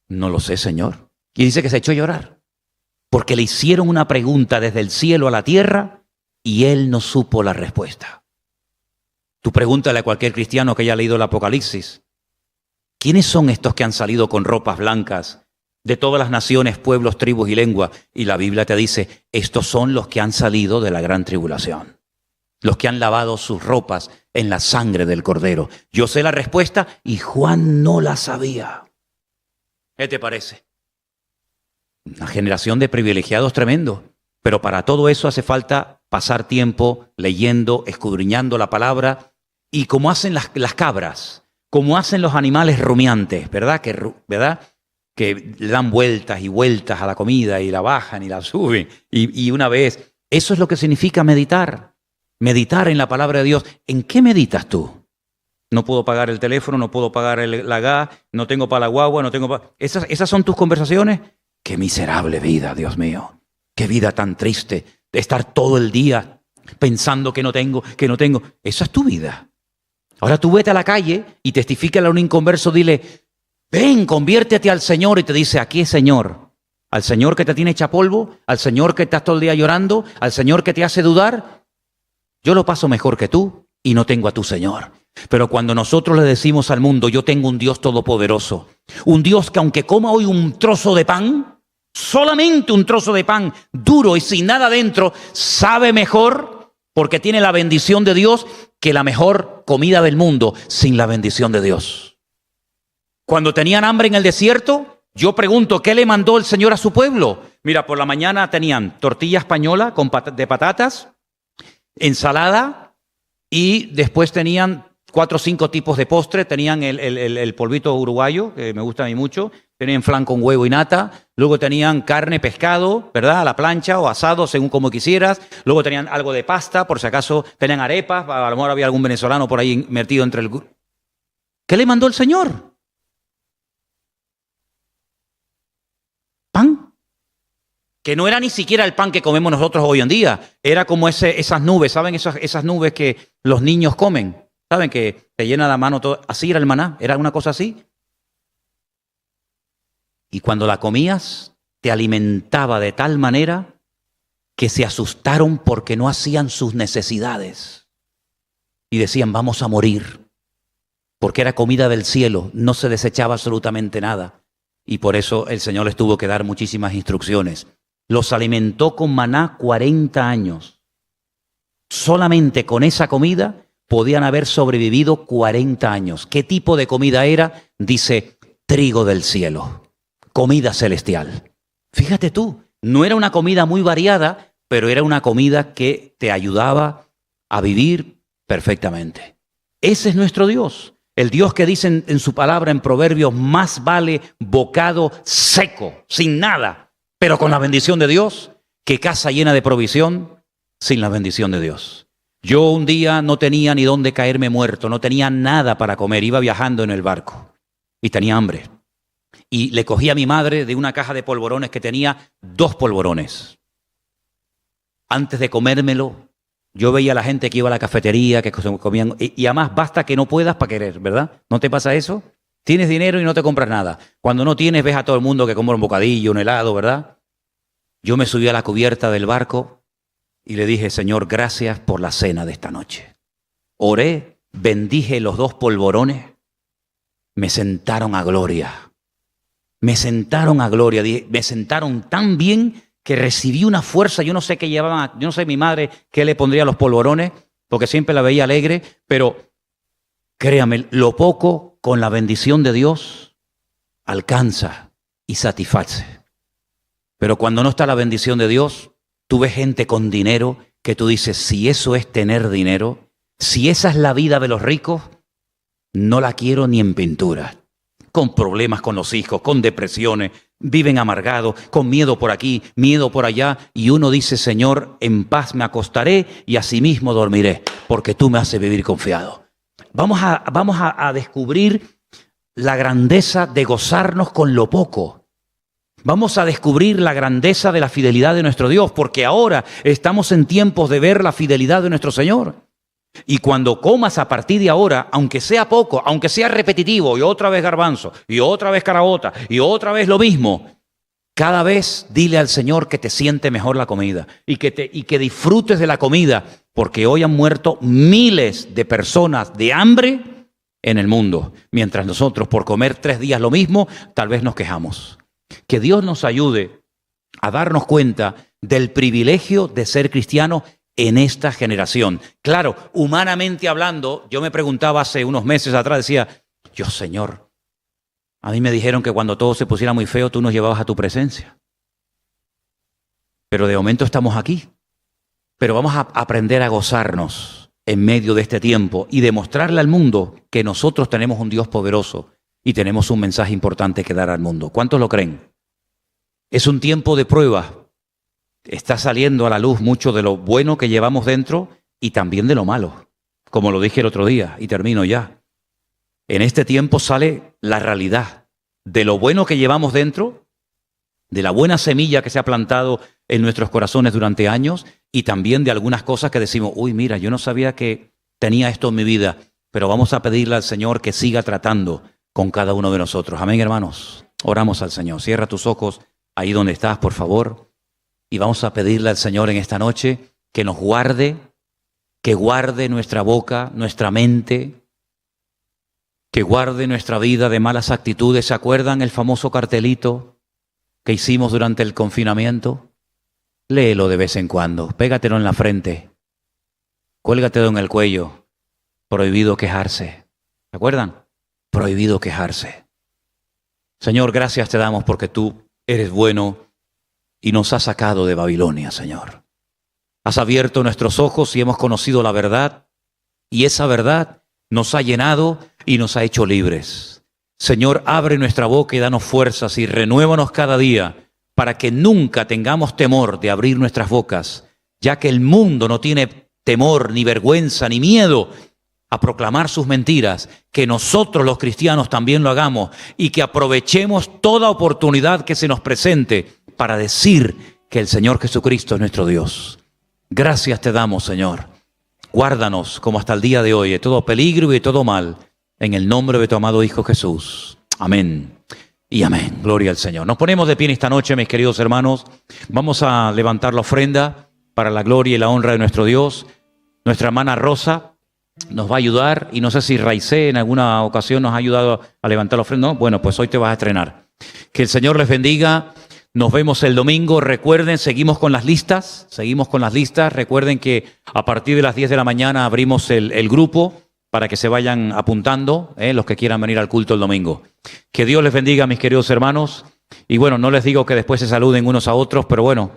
no lo sé, Señor. Y dice que se echó a llorar, porque le hicieron una pregunta desde el cielo a la tierra y él no supo la respuesta. Tú pregúntale a cualquier cristiano que haya leído el Apocalipsis, ¿quiénes son estos que han salido con ropas blancas? De todas las naciones, pueblos, tribus y lenguas. Y la Biblia te dice, estos son los que han salido de la gran tribulación. Los que han lavado sus ropas en la sangre del Cordero. Yo sé la respuesta y Juan no la sabía. ¿Qué te parece? Una generación de privilegiados tremendo. Pero para todo eso hace falta pasar tiempo leyendo, escudriñando la palabra. Y como hacen las cabras, como hacen los animales rumiantes, ¿verdad? Que le dan vueltas y vueltas a la comida y la bajan y la suben. Y una vez, eso es lo que significa meditar. Meditar en la palabra de Dios. ¿En qué meditas tú? No puedo pagar el teléfono, no puedo pagar la gas, no tengo para la guagua, no tengo para... ¿Esas son tus conversaciones? Qué miserable vida, Dios mío. Qué vida tan triste de estar todo el día pensando que no tengo. Esa es tu vida. Ahora tú vete a la calle y testifícale a un inconverso, dile... Ven, conviértete al Señor y te dice, aquí es Señor. Al Señor que te tiene hecha polvo, al Señor que estás todo el día llorando, al Señor que te hace dudar. Yo lo paso mejor que tú y no tengo a tu Señor. Pero cuando nosotros le decimos al mundo, yo tengo un Dios todopoderoso, un Dios que aunque coma hoy un trozo de pan, solamente un trozo de pan duro y sin nada dentro, sabe mejor porque tiene la bendición de Dios que la mejor comida del mundo sin la bendición de Dios. Cuando tenían hambre en el desierto, yo pregunto, ¿qué le mandó el Señor a su pueblo? Mira, por la mañana tenían tortilla española de patatas, ensalada y después tenían 4 o 5 tipos de postre. Tenían el polvito uruguayo, que me gusta a mí mucho. Tenían flan con huevo y nata. Luego tenían carne, pescado, ¿verdad? A la plancha o asado, según como quisieras. Luego tenían algo de pasta, por si acaso tenían arepas. A lo mejor había algún venezolano por ahí metido entre el grupo. ¿Qué le mandó el Señor? Pan, que no era ni siquiera el pan que comemos nosotros hoy en día, era como esas nubes, ¿saben? Esas nubes que los niños comen, ¿saben? Que te llena la mano todo, así era el maná, era una cosa así. Y cuando la comías, te alimentaba de tal manera que se asustaron porque no hacían sus necesidades. Y decían, vamos a morir, porque era comida del cielo, no se desechaba absolutamente nada. Y por eso el Señor les tuvo que dar muchísimas instrucciones. Los alimentó con maná 40 años. Solamente con esa comida podían haber sobrevivido 40 años. ¿Qué tipo de comida era? Dice, trigo del cielo, comida celestial. Fíjate tú, no era una comida muy variada, pero era una comida que te ayudaba a vivir perfectamente. Ese es nuestro Dios. El Dios que dice en su palabra en Proverbios, más vale bocado seco, sin nada, pero con la bendición de Dios, que casa llena de provisión sin la bendición de Dios. Yo un día no tenía ni dónde caerme muerto, no tenía nada para comer, iba viajando en el barco y tenía hambre. Y le cogí a mi madre de una caja de polvorones que tenía 2 polvorones. Antes de comérmelo, yo veía a la gente que iba a la cafetería, que comían, y además basta que no puedas para querer, ¿verdad? ¿No te pasa eso? Tienes dinero y no te compras nada. Cuando no tienes, ves a todo el mundo que compra un bocadillo, un helado, ¿verdad? Yo me subí a la cubierta del barco y le dije, Señor, gracias por la cena de esta noche. Oré, bendije los 2 polvorones, me sentaron a gloria. Me sentaron a gloria, me sentaron tan bien que recibí una fuerza. Yo no sé qué llevaban, yo no sé mi madre qué le pondría a los polvorones, porque siempre la veía alegre, pero créame, lo poco con la bendición de Dios alcanza y satisface. Pero cuando no está la bendición de Dios, tú ves gente con dinero que tú dices, si eso es tener dinero, si esa es la vida de los ricos, no la quiero ni en pintura. Con problemas con los hijos, con depresiones, viven amargados, con miedo por aquí, miedo por allá, y uno dice, Señor, en paz me acostaré y asimismo dormiré, porque tú me haces vivir confiado. Vamos a descubrir la grandeza de gozarnos con lo poco. Vamos a descubrir la grandeza de la fidelidad de nuestro Dios, porque ahora estamos en tiempos de ver la fidelidad de nuestro Señor. Y cuando comas a partir de ahora, aunque sea poco, aunque sea repetitivo, y otra vez garbanzo, y otra vez caraota, y otra vez lo mismo, cada vez dile al Señor que te siente mejor la comida y que disfrutes de la comida, porque hoy han muerto miles de personas de hambre en el mundo, mientras nosotros por comer 3 días lo mismo, tal vez nos quejamos. Que Dios nos ayude a darnos cuenta del privilegio de ser cristiano en esta generación. Claro, humanamente hablando, yo me preguntaba hace unos meses atrás, decía, yo, Señor, a mí me dijeron que cuando todo se pusiera muy feo, tú nos llevabas a tu presencia. Pero de momento estamos aquí. Pero vamos a aprender a gozarnos en medio de este tiempo y demostrarle al mundo que nosotros tenemos un Dios poderoso y tenemos un mensaje importante que dar al mundo. ¿Cuántos lo creen? Es un tiempo de prueba. Está saliendo a la luz mucho de lo bueno que llevamos dentro y también de lo malo, como lo dije el otro día, y termino ya. En este tiempo sale la realidad de lo bueno que llevamos dentro, de la buena semilla que se ha plantado en nuestros corazones durante años, y también de algunas cosas que decimos, uy, mira, yo no sabía que tenía esto en mi vida, pero vamos a pedirle al Señor que siga tratando con cada uno de nosotros. Amén, hermanos. Oramos al Señor. Cierra tus ojos ahí donde estás, por favor. Y vamos a pedirle al Señor en esta noche que nos guarde, que guarde nuestra boca, nuestra mente, que guarde nuestra vida de malas actitudes. ¿Se acuerdan el famoso cartelito que hicimos durante el confinamiento? Léelo de vez en cuando, pégatelo en la frente, cuélgatelo en el cuello. Prohibido quejarse. ¿Se acuerdan? Prohibido quejarse. Señor, gracias te damos porque tú eres bueno y nos has sacado de Babilonia, Señor. Has abierto nuestros ojos y hemos conocido la verdad, y esa verdad nos ha llenado y nos ha hecho libres. Señor, abre nuestra boca y danos fuerzas y renuévanos cada día para que nunca tengamos temor de abrir nuestras bocas, ya que el mundo no tiene temor, ni vergüenza, ni miedo a proclamar sus mentiras, que nosotros los cristianos también lo hagamos y que aprovechemos toda oportunidad que se nos presente para decir que el Señor Jesucristo es nuestro Dios. Gracias te damos, Señor. Guárdanos como hasta el día de hoy de todo peligro y de todo mal, en el nombre de tu amado Hijo Jesús. Amén y amén. Gloria al Señor. Nos ponemos de pie en esta noche, mis queridos hermanos. Vamos a levantar la ofrenda para la gloria y la honra de nuestro Dios. Nuestra hermana Rosa nos va a ayudar, y no sé si Raicé en alguna ocasión nos ha ayudado a levantar la ofrenda. No, bueno, pues hoy te vas a estrenar. Que el Señor les bendiga. Nos vemos el domingo. Recuerden, seguimos con las listas. Recuerden que a partir de las 10 de la mañana abrimos el grupo para que se vayan apuntando, los que quieran venir al culto el domingo. Que Dios les bendiga, mis queridos hermanos. Y bueno, no les digo que después se saluden unos a otros, pero bueno,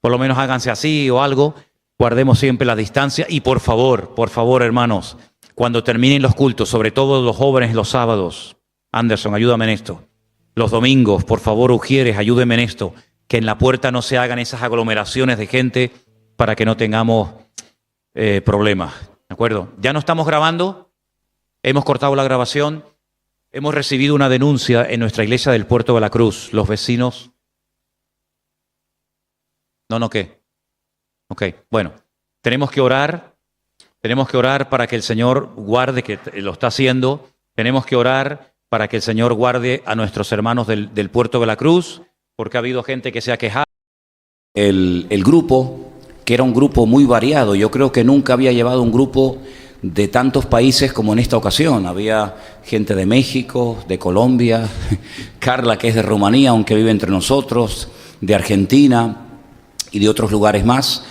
por lo menos háganse así o algo. Guardemos siempre la distancia. Y por favor, hermanos, cuando terminen los cultos, sobre todo los jóvenes los sábados, Anderson, ayúdame en esto. Los domingos, por favor, Ujieres, ayúdenme en esto, que en la puerta no se hagan esas aglomeraciones de gente para que no tengamos problemas, ¿de acuerdo? Ya no estamos grabando, hemos cortado la grabación, hemos recibido una denuncia en nuestra iglesia del Puerto de la Cruz, los vecinos. ¿Qué? Ok, bueno, tenemos que orar para que el Señor guarde, que lo está haciendo, tenemos que orar para que el Señor guarde a nuestros hermanos del Puerto de la Cruz, porque ha habido gente que se ha quejado. El grupo, que era un grupo muy variado, yo creo que nunca había llevado un grupo de tantos países como en esta ocasión. Había gente de México, de Colombia, Carla, que es de Rumanía, aunque vive entre nosotros, de Argentina y de otros lugares más.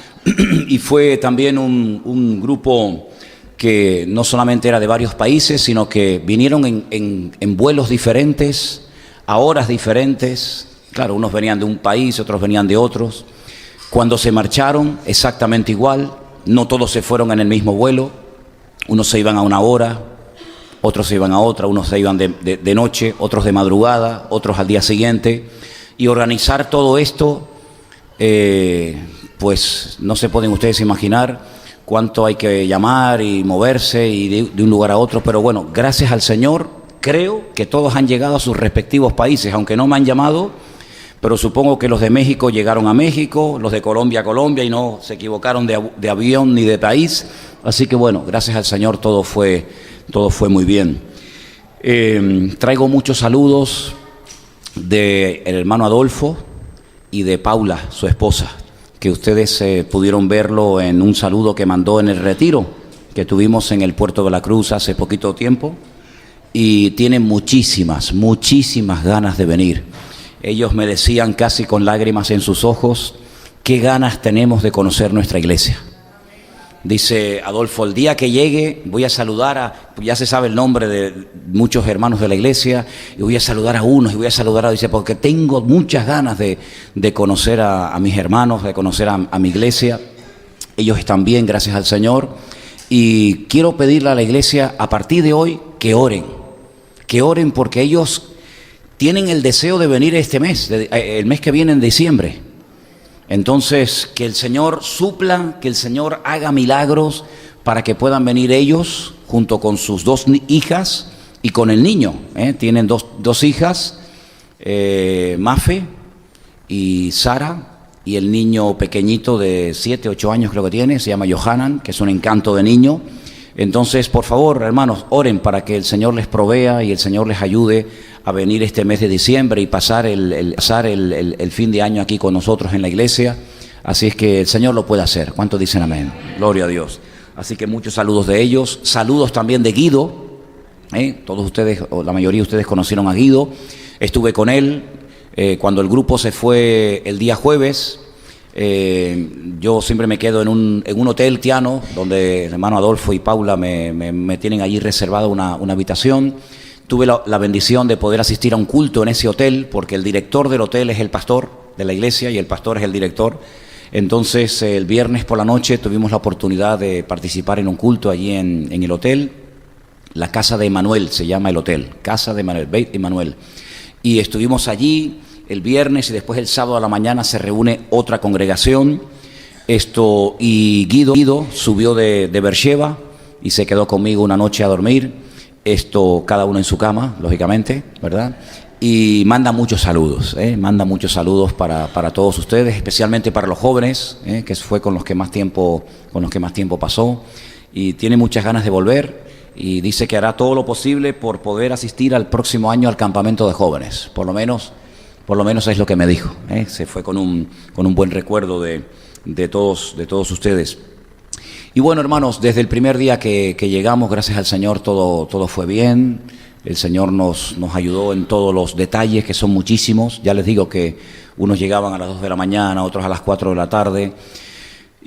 y fue también un grupo que no solamente era de varios países, sino que vinieron en vuelos diferentes, a horas diferentes. Claro, unos venían de un país, otros venían de otros. Cuando se marcharon, exactamente igual, no todos se fueron en el mismo vuelo, unos se iban a una hora, otros se iban a otra, unos se iban de noche, otros de madrugada, otros al día siguiente. Y organizar todo esto, pues no se pueden ustedes imaginar cuánto hay que llamar y moverse y de un lugar a otro. Pero bueno, gracias al Señor, creo que todos han llegado a sus respectivos países, aunque no me han llamado, pero supongo que los de México llegaron a México, los de Colombia a Colombia y no se equivocaron de avión ni de país. Así que bueno, gracias al Señor todo fue muy bien. Traigo muchos saludos del hermano Adolfo y de Paula, su esposa, que ustedes pudieron verlo en un saludo que mandó en el retiro que tuvimos en el Puerto de la Cruz hace poquito tiempo, y tienen muchísimas ganas de venir. Ellos me decían casi con lágrimas en sus ojos, qué ganas tenemos de conocer nuestra iglesia. Dice Adolfo, el día que llegue voy a saludar ya se sabe el nombre de muchos hermanos de la iglesia, y voy a saludar a unos y voy a saludar a, dice, porque tengo muchas ganas de conocer a mis hermanos, de conocer a mi iglesia. Ellos están bien, gracias al Señor, y quiero pedirle a la iglesia a partir de hoy que oren porque ellos tienen el deseo de venir este mes, el mes que viene en diciembre. Entonces, que el Señor supla, que el Señor haga milagros para que puedan venir ellos junto con sus 2 hijas y con el niño. Tienen dos hijas, Mafe y Sara, y el niño pequeñito de 7, 8 años creo que tiene, se llama Johanan, que es un encanto de niño. Entonces, por favor, hermanos, oren para que el Señor les provea y el Señor les ayude a venir este mes de diciembre y pasar el fin de año aquí con nosotros en la iglesia. Así es que el Señor lo puede hacer. ¿Cuántos dicen amén? Gloria a Dios. Así que muchos saludos de ellos. Saludos también de Guido. Todos ustedes, o la mayoría de ustedes conocieron a Guido. Estuve con él cuando el grupo se fue el día jueves. Yo siempre me quedo en un hotel tiano, donde el hermano Adolfo y Paula me tienen allí reservada una habitación. Tuve la bendición de poder asistir a un culto en ese hotel, porque el director del hotel es el pastor de la iglesia y el pastor es el director. Entonces, el viernes por la noche tuvimos la oportunidad de participar en un culto allí en el hotel. La Casa de Emanuel se llama el hotel, Casa de Emanuel, Beit Emanuel. Y estuvimos allí el viernes y después el sábado a la mañana se reúne otra congregación. Y Guido subió de Beersheba y se quedó conmigo una noche a dormir. Cada uno en su cama, lógicamente, ¿verdad? Y manda muchos saludos, para todos ustedes, especialmente para los jóvenes, que fue con los que más tiempo pasó, y tiene muchas ganas de volver, y dice que hará todo lo posible por poder asistir al próximo año al campamento de jóvenes, por lo menos es lo que me dijo, se fue con un buen recuerdo de todos ustedes. Y bueno, hermanos, desde el primer día que llegamos, gracias al Señor, todo fue bien. El Señor nos ayudó en todos los detalles, que son muchísimos. Ya les digo que unos llegaban a las 2 de la mañana, otros a las 4 de la tarde.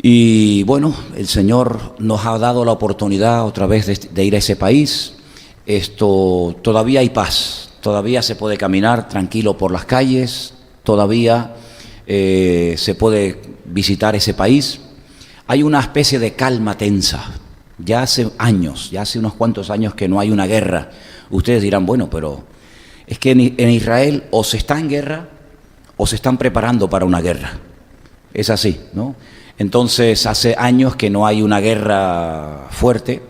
Y bueno, el Señor nos ha dado la oportunidad otra vez de ir a ese país. Todavía hay paz, todavía se puede caminar tranquilo por las calles, todavía se puede visitar ese país. Hay una especie de calma tensa. Ya hace unos cuantos años que no hay una guerra. Ustedes dirán, bueno, pero es que en Israel o se está en guerra o se están preparando para una guerra. Es así, ¿no? Entonces, hace años que no hay una guerra fuerte,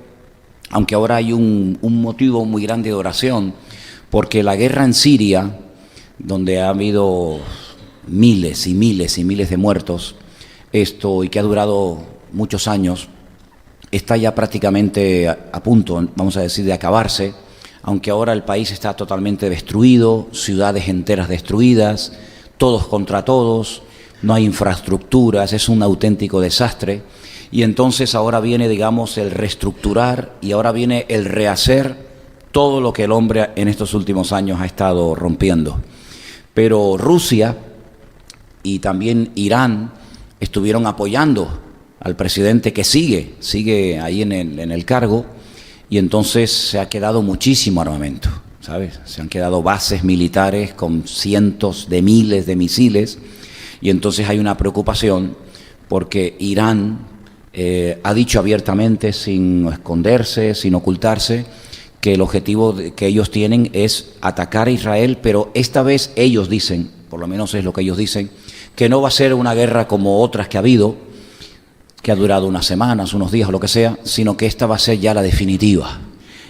aunque ahora hay un motivo muy grande de oración, porque la guerra en Siria, donde ha habido miles y miles y miles de muertos, y que ha durado muchos años, está ya prácticamente a punto, vamos a decir, de acabarse, aunque ahora el país está totalmente destruido, ciudades enteras destruidas, todos contra todos, no hay infraestructuras, es un auténtico desastre. Y entonces ahora viene, digamos, el reestructurar y ahora viene el rehacer todo lo que el hombre en estos últimos años ha estado rompiendo. Pero Rusia y también Irán estuvieron apoyando al presidente que sigue ahí en el cargo, y entonces se ha quedado muchísimo armamento, ¿sabes? Se han quedado bases militares con cientos de miles de misiles, y entonces hay una preocupación porque Irán ha dicho abiertamente, sin esconderse, sin ocultarse, que el objetivo que ellos tienen es atacar a Israel, pero esta vez ellos dicen, por lo menos es lo que ellos dicen, que no va a ser una guerra como otras que ha habido, que ha durado unas semanas, unos días o lo que sea, sino que esta va a ser ya la definitiva,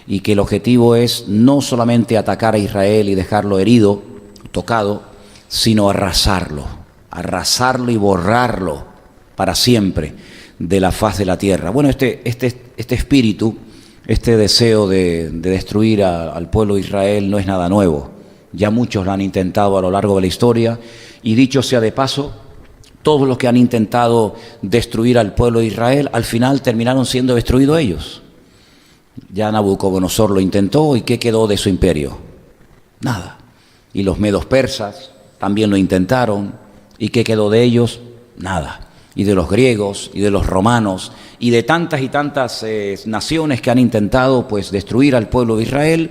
y que el objetivo es no solamente atacar a Israel y dejarlo herido, tocado, sino arrasarlo y borrarlo para siempre de la faz de la tierra. Bueno, este espíritu, este deseo de destruir al pueblo de Israel no es nada nuevo. Ya muchos lo han intentado a lo largo de la historia, y dicho sea de paso, todos los que han intentado destruir al pueblo de Israel, al final terminaron siendo destruidos ellos. Ya Nabucodonosor lo intentó, ¿y qué quedó de su imperio? Nada. Y los medos persas también lo intentaron, ¿y qué quedó de ellos? Nada. Y de los griegos, y de los romanos, y de tantas y tantas naciones que han intentado pues destruir al pueblo de Israel.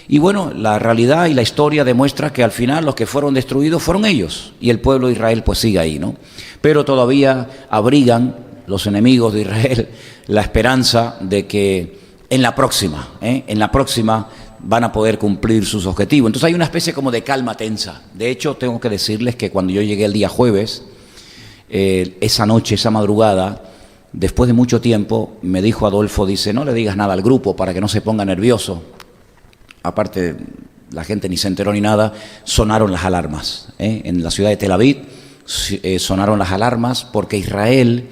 Y bueno, la realidad y la historia demuestra que al final los que fueron destruidos fueron ellos, y el pueblo de Israel pues sigue ahí, ¿no? Pero todavía abrigan los enemigos de Israel la esperanza de que en la próxima van a poder cumplir sus objetivos. Entonces hay una especie como de calma tensa. De hecho, tengo que decirles que cuando yo llegué el día jueves, esa noche, esa madrugada, después de mucho tiempo, me dijo Adolfo, dice, no le digas nada al grupo para que no se ponga nervioso. Aparte, la gente ni se enteró ni nada, sonaron las alarmas. En la ciudad de Tel Aviv sonaron las alarmas porque Israel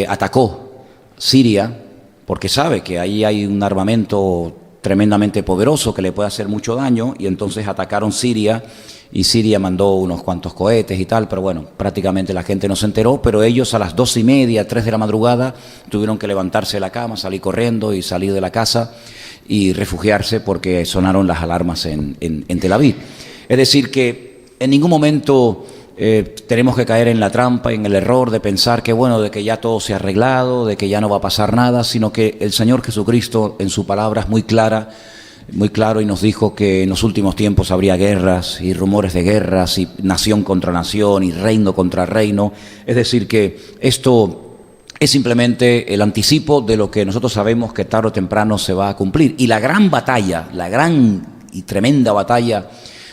atacó Siria, porque sabe que ahí hay un armamento tremendamente poderoso que le puede hacer mucho daño, y entonces atacaron Siria, y Siria mandó unos cuantos cohetes y tal, pero bueno, prácticamente la gente no se enteró, pero ellos a las 2:30, 3 de la madrugada, tuvieron que levantarse de la cama, salir corriendo y salir de la casa y refugiarse porque sonaron las alarmas en Tel Aviv. Es decir, que en ningún momento tenemos que caer en la trampa, en el error de pensar que bueno, de que ya todo se ha arreglado, de que ya no va a pasar nada, sino que el Señor Jesucristo en su palabra es muy claro, y nos dijo que en los últimos tiempos habría guerras y rumores de guerras, y nación contra nación y reino contra reino. Es decir, que esto es simplemente el anticipo de lo que nosotros sabemos que tarde o temprano se va a cumplir. Y la gran batalla, la gran y tremenda batalla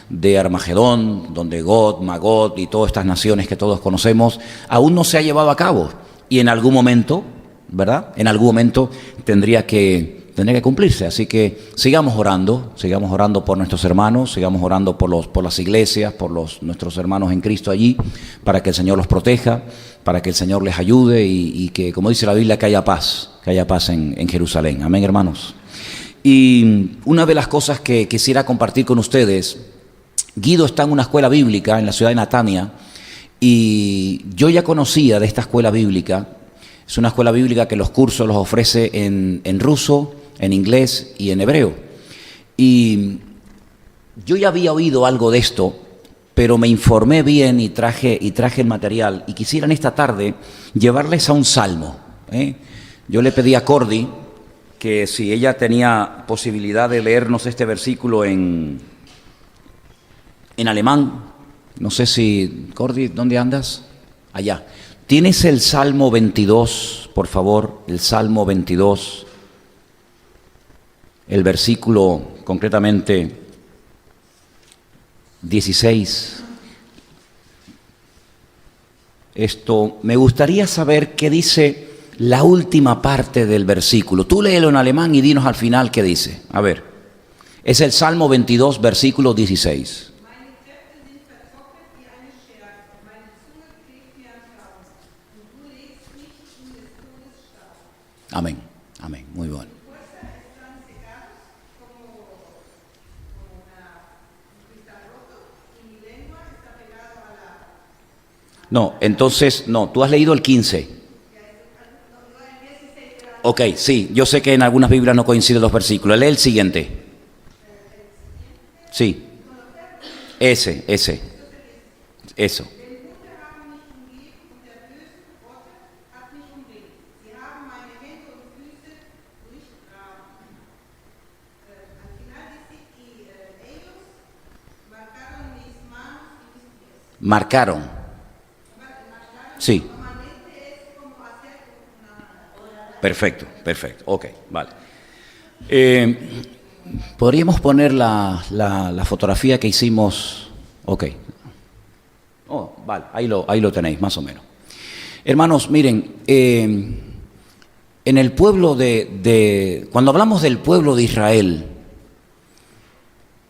de Armagedón, donde Gog, Magog y todas estas naciones que todos conocemos, aún no se ha llevado a cabo. Y en algún momento, ¿verdad? En algún momento tendría que cumplirse. Así que sigamos orando por nuestros hermanos, sigamos orando por las iglesias, por nuestros hermanos en Cristo allí, para que el Señor los proteja, para que el Señor les ayude, y que, como dice la Biblia, que haya paz en Jerusalén. Amén, hermanos. Y una de las cosas que quisiera compartir con ustedes, Guido está en una escuela bíblica en la ciudad de Natania, y yo ya conocía de esta escuela bíblica. Es una escuela bíblica que los cursos los ofrece en ruso, en inglés y en hebreo. Y yo ya había oído algo de esto, pero me informé bien y traje el material, y quisiera en esta tarde llevarles a un salmo. Yo le pedí a Cordy que si ella tenía posibilidad de leernos este versículo en alemán. No sé si, Cordy, ¿dónde andas? Allá. ¿Tienes el Salmo 22, por favor? El Salmo 22, el versículo concretamente 16. Me gustaría saber qué dice la última parte del versículo. Tú léelo en alemán y dinos al final qué dice. A ver, es el Salmo 22, versículo 16. Amén, amén, muy bueno. No, entonces, no, tú has leído el 15. Ok, sí, yo sé que en algunas Biblias no coinciden los versículos. Lee el siguiente. Sí, eso. Marcaron. Sí. Perfecto, perfecto. Ok, vale. ¿Podríamos poner la fotografía que hicimos? Ok. Oh, vale, ahí lo tenéis, más o menos. Hermanos, miren, en el pueblo cuando hablamos del pueblo de Israel,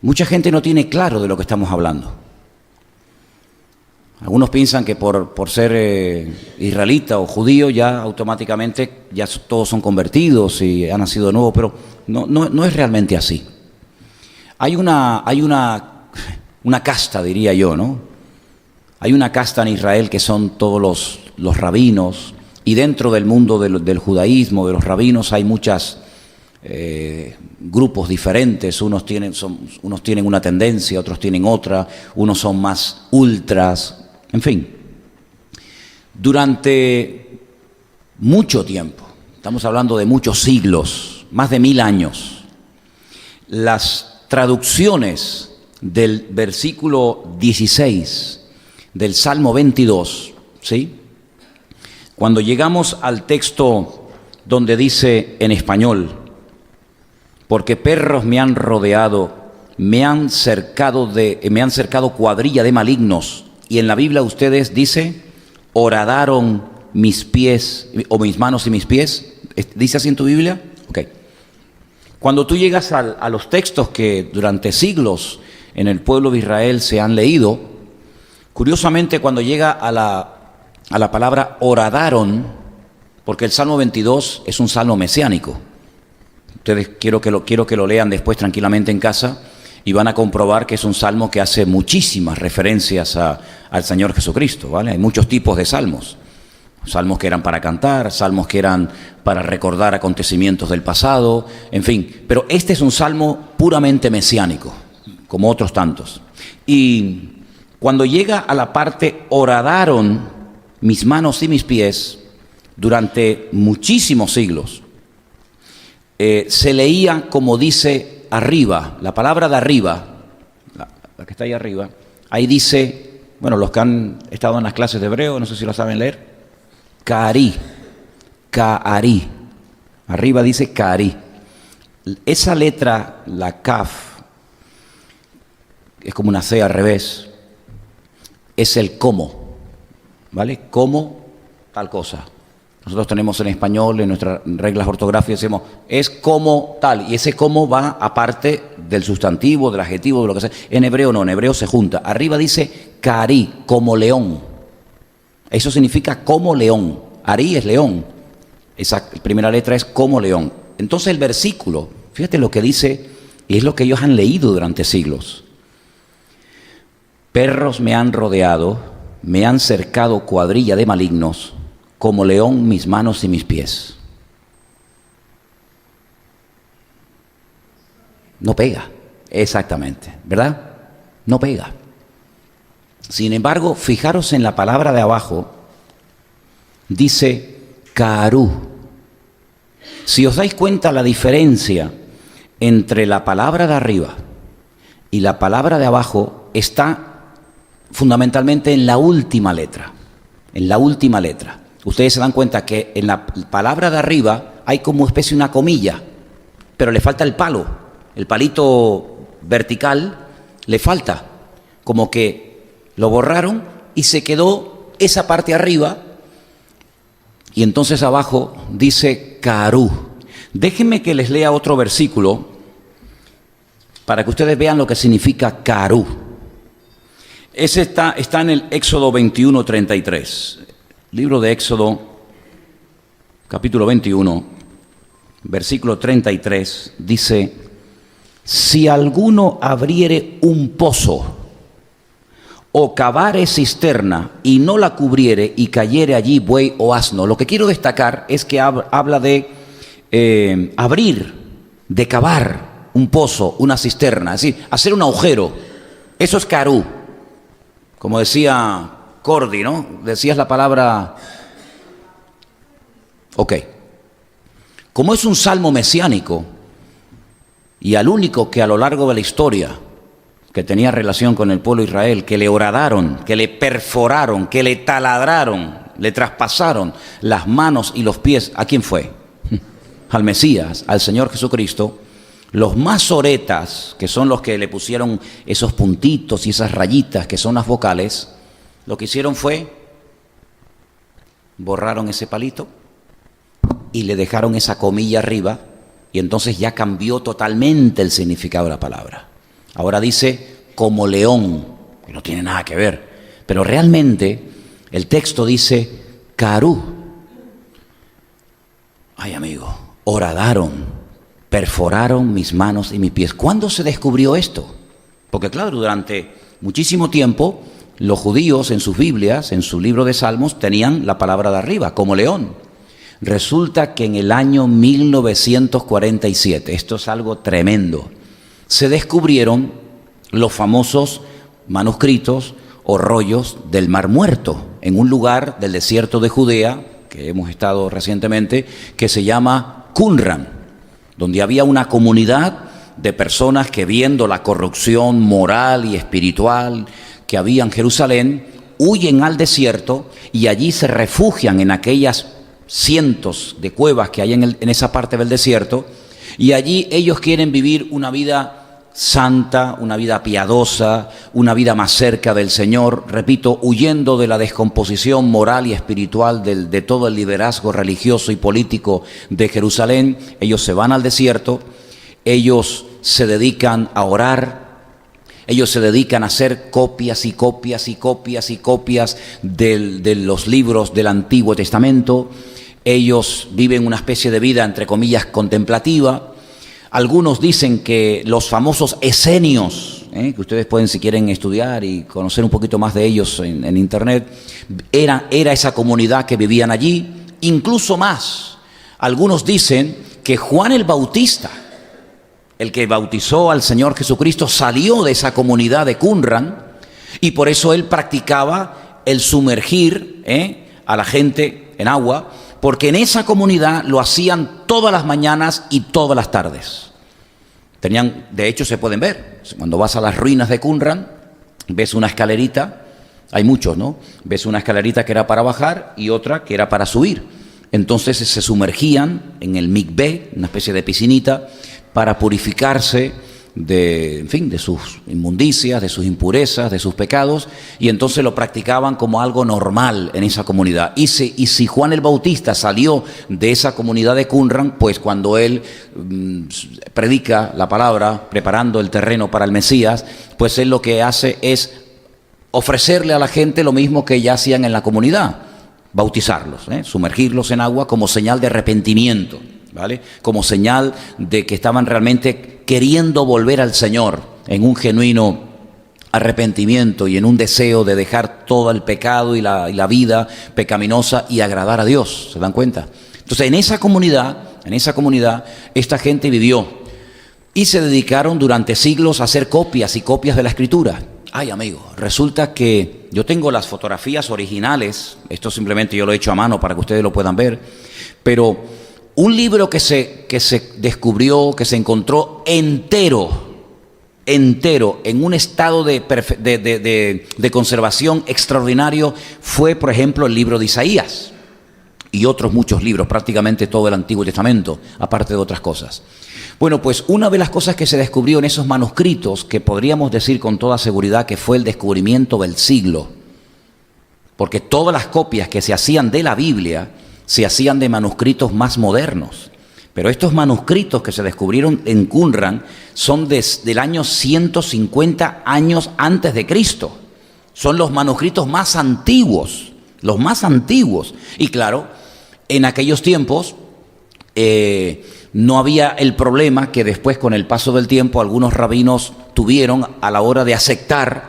mucha gente no tiene claro de lo que estamos hablando. Algunos piensan que por ser israelita o judío ya automáticamente ya todos son convertidos y han nacido de nuevo, pero no es realmente así. Hay una casta, diría yo, ¿no? Hay una casta en Israel que son todos los rabinos, y dentro del mundo del judaísmo, de los rabinos, hay muchos grupos diferentes. Unos tienen una tendencia, otros tienen otra, unos son más ultras, en fin. Durante mucho tiempo, estamos hablando de muchos siglos, más de 1000 años, las traducciones del versículo 16 del Salmo 22, ¿sí? Cuando llegamos al texto donde dice en español, porque perros me han rodeado, me han cercado cuadrilla de malignos, y en la Biblia ustedes dice, horadaron mis pies, o mis manos y mis pies, ¿dice así en tu Biblia? Ok. Cuando tú llegas a los textos que durante siglos en el pueblo de Israel se han leído, curiosamente cuando llega a la palabra horadaron, porque el Salmo 22 es un salmo mesiánico. Ustedes quiero que lo lean después tranquilamente en casa y van a comprobar que es un salmo que hace muchísimas referencias al Señor Jesucristo, ¿vale? Hay muchos tipos de salmos. Salmos que eran para cantar, salmos que eran para recordar acontecimientos del pasado, en fin. Pero este es un salmo puramente mesiánico, como otros tantos. Y cuando llega a la parte horadaron mis manos y mis pies, durante muchísimos siglos, se leía como dice arriba, la palabra de arriba, la que está ahí arriba, ahí dice, bueno, los que han estado en las clases de hebreo, no sé si lo saben leer, Ka'ari, Ka'ari, arriba dice Ka'ari. Esa letra, la Kaf, es como una C al revés, es el cómo, ¿vale? Como tal cosa. Nosotros tenemos en español, en nuestras reglas ortográficas, decimos, es como tal, y ese como va aparte del sustantivo, del adjetivo, de lo que sea. En hebreo no, en hebreo se junta. Arriba dice Ka'ari, como león. Eso significa como león. Ari es león. Esa primera letra es como león. Entonces el versículo, fíjate lo que dice, y es lo que ellos han leído durante siglos. Perros me han rodeado, me han cercado cuadrilla de malignos, como león mis manos y mis pies. No pega, exactamente, ¿verdad? No pega. Sin embargo, fijaros en la palabra de abajo, dice Ka'aru. Si os dais cuenta la diferencia entre la palabra de arriba y la palabra de abajo, está fundamentalmente en la última letra. En la última letra. Ustedes se dan cuenta que en la palabra de arriba hay como especie de una comilla, pero le falta el palo, el palito vertical le falta, como que lo borraron y se quedó esa parte arriba, y entonces abajo dice Ka'aru. Déjenme que les lea otro versículo para que ustedes vean lo que significa Ka'aru. Ese está en el Éxodo 21:33. Libro de Éxodo, capítulo 21, versículo 33, dice, si alguno abriere un pozo o cavare cisterna y no la cubriere y cayere allí buey o asno. Lo que quiero destacar es que habla de abrir, de cavar un pozo, una cisterna, es decir, hacer un agujero. Eso es Ka'aru. Como decía Cordy, ¿no? Decías la palabra. Ok. Como es un salmo mesiánico y al único que a lo largo de la historia que tenía relación con el pueblo de Israel, que le horadaron, que le perforaron, que le taladraron, le traspasaron las manos y los pies. ¿A quién fue? Al Mesías, al Señor Jesucristo. Los masoretas, que son los que le pusieron esos puntitos y esas rayitas que son las vocales, lo que hicieron fue borraron ese palito y le dejaron esa comilla arriba, y entonces ya cambió totalmente el significado de la palabra. Ahora dice como león, que no tiene nada que ver, pero realmente el texto dice carú. Ay, amigo, horadaron, perforaron mis manos y mis pies. ¿Cuándo se descubrió esto? Porque claro, durante muchísimo tiempo los judíos en sus Biblias, en su libro de Salmos, tenían la palabra de arriba, como león. Resulta que en el año 1947, esto es algo tremendo, se descubrieron los famosos manuscritos o rollos del Mar Muerto, en un lugar del desierto de Judea, que hemos estado recientemente, que se llama Qumran, donde había una comunidad de personas que, viendo la corrupción moral y espiritual que había en Jerusalén, huyen al desierto y allí se refugian en aquellas cientos de cuevas que hay en esa parte del desierto, y allí ellos quieren vivir una vida santa, una vida piadosa, una vida más cerca del Señor, repito, huyendo de la descomposición moral y espiritual de todo el liderazgo religioso y político de Jerusalén. Ellos se van al desierto, ellos se dedican a orar, ellos se dedican a hacer copias y copias y copias y copias de los libros del Antiguo Testamento. Ellos viven una especie de vida, entre comillas, contemplativa. Algunos dicen que los famosos esenios, que ustedes pueden, si quieren, estudiar y conocer un poquito más de ellos en internet, era esa comunidad que vivían allí. Incluso más, algunos dicen que Juan el Bautista, el que bautizó al Señor Jesucristo, salió de esa comunidad de Qumran, y por eso él practicaba el sumergir a la gente en agua, porque en esa comunidad lo hacían todas las mañanas y todas las tardes. De hecho, se pueden ver. Cuando vas a las ruinas de Qumran, ves una escalerita, hay muchos, ¿no? Ves una escalerita que era para bajar y otra que era para subir. Entonces se sumergían en el mikvé, una especie de piscinita, para purificarse de sus inmundicias, de sus impurezas, de sus pecados, y entonces lo practicaban como algo normal en esa comunidad. Y si Juan el Bautista salió de esa comunidad de Qumran, pues cuando él predica la palabra, preparando el terreno para el Mesías, pues él lo que hace es ofrecerle a la gente lo mismo que ya hacían en la comunidad, bautizarlos, sumergirlos en agua como señal de arrepentimiento, ¿vale? Como señal de que estaban realmente queriendo volver al Señor en un genuino arrepentimiento y en un deseo de dejar todo el pecado y la vida pecaminosa y agradar a Dios. ¿Se dan cuenta? Entonces, en esa comunidad, esta gente vivió y se dedicaron durante siglos a hacer copias y copias de la Escritura. Ay, amigo, resulta que yo tengo las fotografías originales, esto simplemente yo lo he hecho a mano para que ustedes lo puedan ver, pero un libro que se descubrió, que se encontró entero, en un estado de conservación extraordinario, fue, por ejemplo, el libro de Isaías y otros muchos libros, prácticamente todo el Antiguo Testamento, aparte de otras cosas. Bueno, pues una de las cosas que se descubrió en esos manuscritos, que podríamos decir con toda seguridad que fue el descubrimiento del siglo, porque todas las copias que se hacían de la Biblia se hacían de manuscritos más modernos. Pero estos manuscritos que se descubrieron en Qumran son del año 150 años antes de Cristo. Son los manuscritos más antiguos, los más antiguos. Y claro, en aquellos tiempos no había el problema que después, con el paso del tiempo, algunos rabinos tuvieron a la hora de aceptar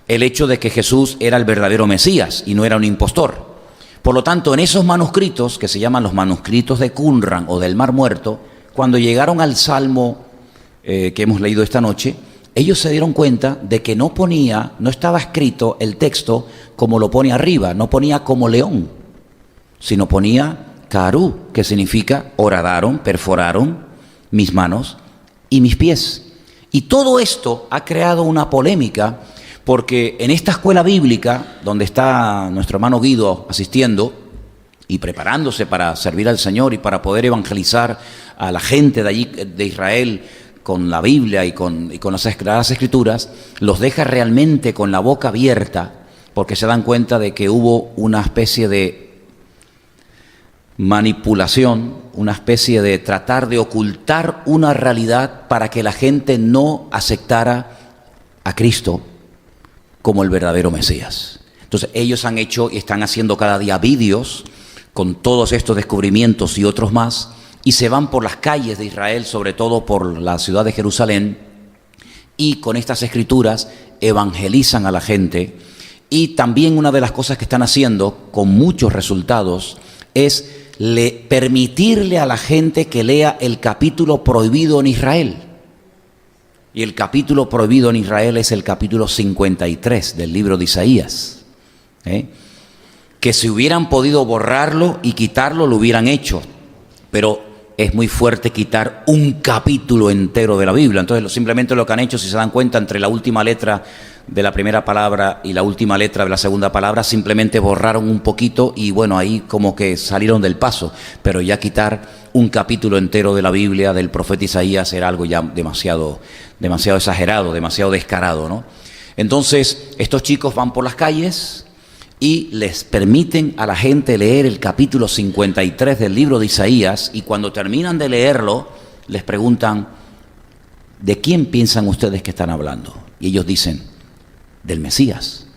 el hecho de que Jesús era el verdadero Mesías y no era un impostor. Por lo tanto, en esos manuscritos, que se llaman los manuscritos de Qumran o del Mar Muerto, cuando llegaron al Salmo que hemos leído esta noche, ellos se dieron cuenta de que no estaba escrito el texto como lo pone arriba, no ponía como león, sino ponía carú, que significa horadaron, perforaron mis manos y mis pies. Y todo esto ha creado una polémica, porque en esta escuela bíblica, donde está nuestro hermano Guido asistiendo y preparándose para servir al Señor y para poder evangelizar a la gente de allí, de Israel, con la Biblia y con las Sagradas Escrituras, los deja realmente con la boca abierta, porque se dan cuenta de que hubo una especie de manipulación, una especie de tratar de ocultar una realidad para que la gente no aceptara a Cristo como el verdadero Mesías. Entonces ellos han hecho y están haciendo cada día vídeos con todos estos descubrimientos y otros más, y se van por las calles de Israel, sobre todo por la ciudad de Jerusalén, y con estas escrituras evangelizan a la gente. Y también una de las cosas que están haciendo con muchos resultados es permitirle a la gente que lea el capítulo prohibido en Israel. Y el capítulo prohibido en Israel es el capítulo 53 del libro de Isaías. Que si hubieran podido borrarlo y quitarlo, lo hubieran hecho. Pero es muy fuerte quitar un capítulo entero de la Biblia. Entonces simplemente lo que han hecho, si se dan cuenta, entre la última letra de la primera palabra y la última letra de la segunda palabra, simplemente borraron un poquito y bueno, ahí como que salieron del paso. Pero ya quitar un capítulo entero de la Biblia del profeta Isaías era algo ya demasiado exagerado, demasiado descarado, ¿no? Entonces estos chicos van por las calles y les permiten a la gente leer el capítulo 53 del libro de Isaías, y cuando terminan de leerlo les preguntan: ¿de quién piensan ustedes que están hablando? Y ellos dicen: del Mesías.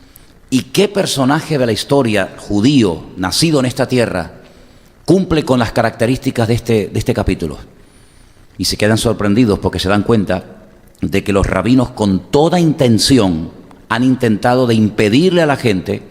¿Y qué personaje de la historia judío nacido en esta tierra cumple con las características de este capítulo? Y se quedan sorprendidos porque se dan cuenta de que los rabinos con toda intención han intentado de impedirle a la gente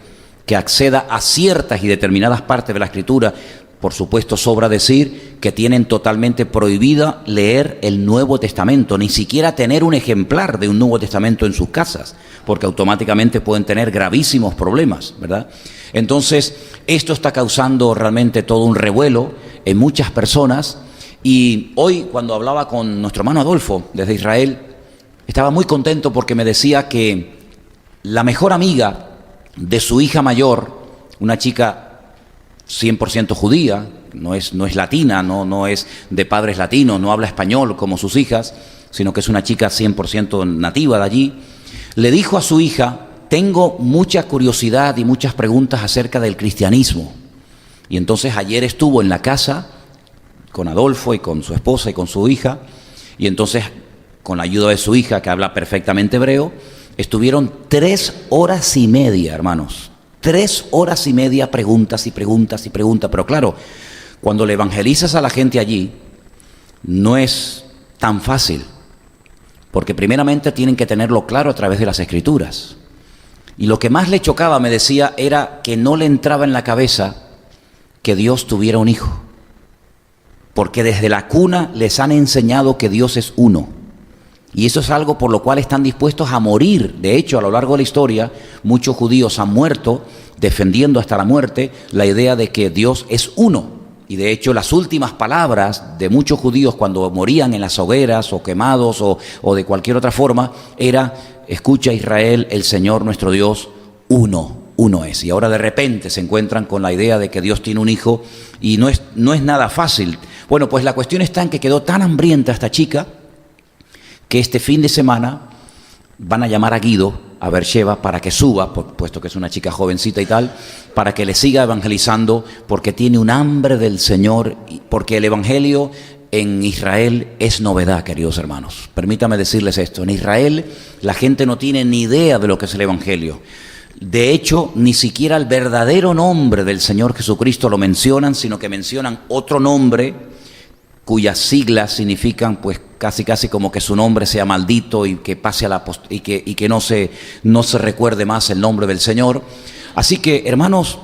que acceda a ciertas y determinadas partes de la Escritura. Por supuesto, sobra decir que tienen totalmente prohibida leer el Nuevo Testamento, ni siquiera tener un ejemplar de un Nuevo Testamento en sus casas, porque automáticamente pueden tener gravísimos problemas, ¿verdad? Entonces, esto está causando realmente todo un revuelo en muchas personas, y hoy cuando hablaba con nuestro hermano Adolfo desde Israel, estaba muy contento porque me decía que la mejor amiga de su hija mayor, una chica 100% judía, no es latina, no es de padres latinos, no habla español como sus hijas, sino que es una chica 100% nativa de allí, le dijo a su hija: tengo mucha curiosidad y muchas preguntas acerca del cristianismo. Y entonces ayer estuvo en la casa con Adolfo y con su esposa y con su hija, y entonces con la ayuda de su hija, que habla perfectamente hebreo, estuvieron 3 horas y media, hermanos. 3 horas y media, preguntas y preguntas y preguntas. Pero claro, cuando le evangelizas a la gente allí, no es tan fácil, porque primeramente tienen que tenerlo claro a través de las Escrituras. Y lo que más le chocaba, me decía, era que no le entraba en la cabeza que Dios tuviera un hijo, porque desde la cuna les han enseñado que Dios es uno. Y eso es algo por lo cual están dispuestos a morir. De hecho, a lo largo de la historia, muchos judíos han muerto defendiendo hasta la muerte la idea de que Dios es uno. Y de hecho, las últimas palabras de muchos judíos cuando morían en las hogueras o quemados o de cualquier otra forma era: escucha, Israel, el Señor nuestro Dios, uno es. Y ahora de repente se encuentran con la idea de que Dios tiene un hijo, y no es nada fácil. Bueno, pues la cuestión está en que quedó tan hambrienta esta chica que este fin de semana van a llamar a Guido, a Beersheba, para que suba, puesto que es una chica jovencita y tal, para que le siga evangelizando, porque tiene un hambre del Señor, porque el evangelio en Israel es novedad, queridos hermanos. Permítame decirles esto: en Israel la gente no tiene ni idea de lo que es el evangelio. De hecho, ni siquiera el verdadero nombre del Señor Jesucristo lo mencionan, sino que mencionan otro nombre cuyas siglas significan pues casi como que su nombre sea maldito y que pase a y que no se recuerde más el nombre del Señor. Así que, hermanos,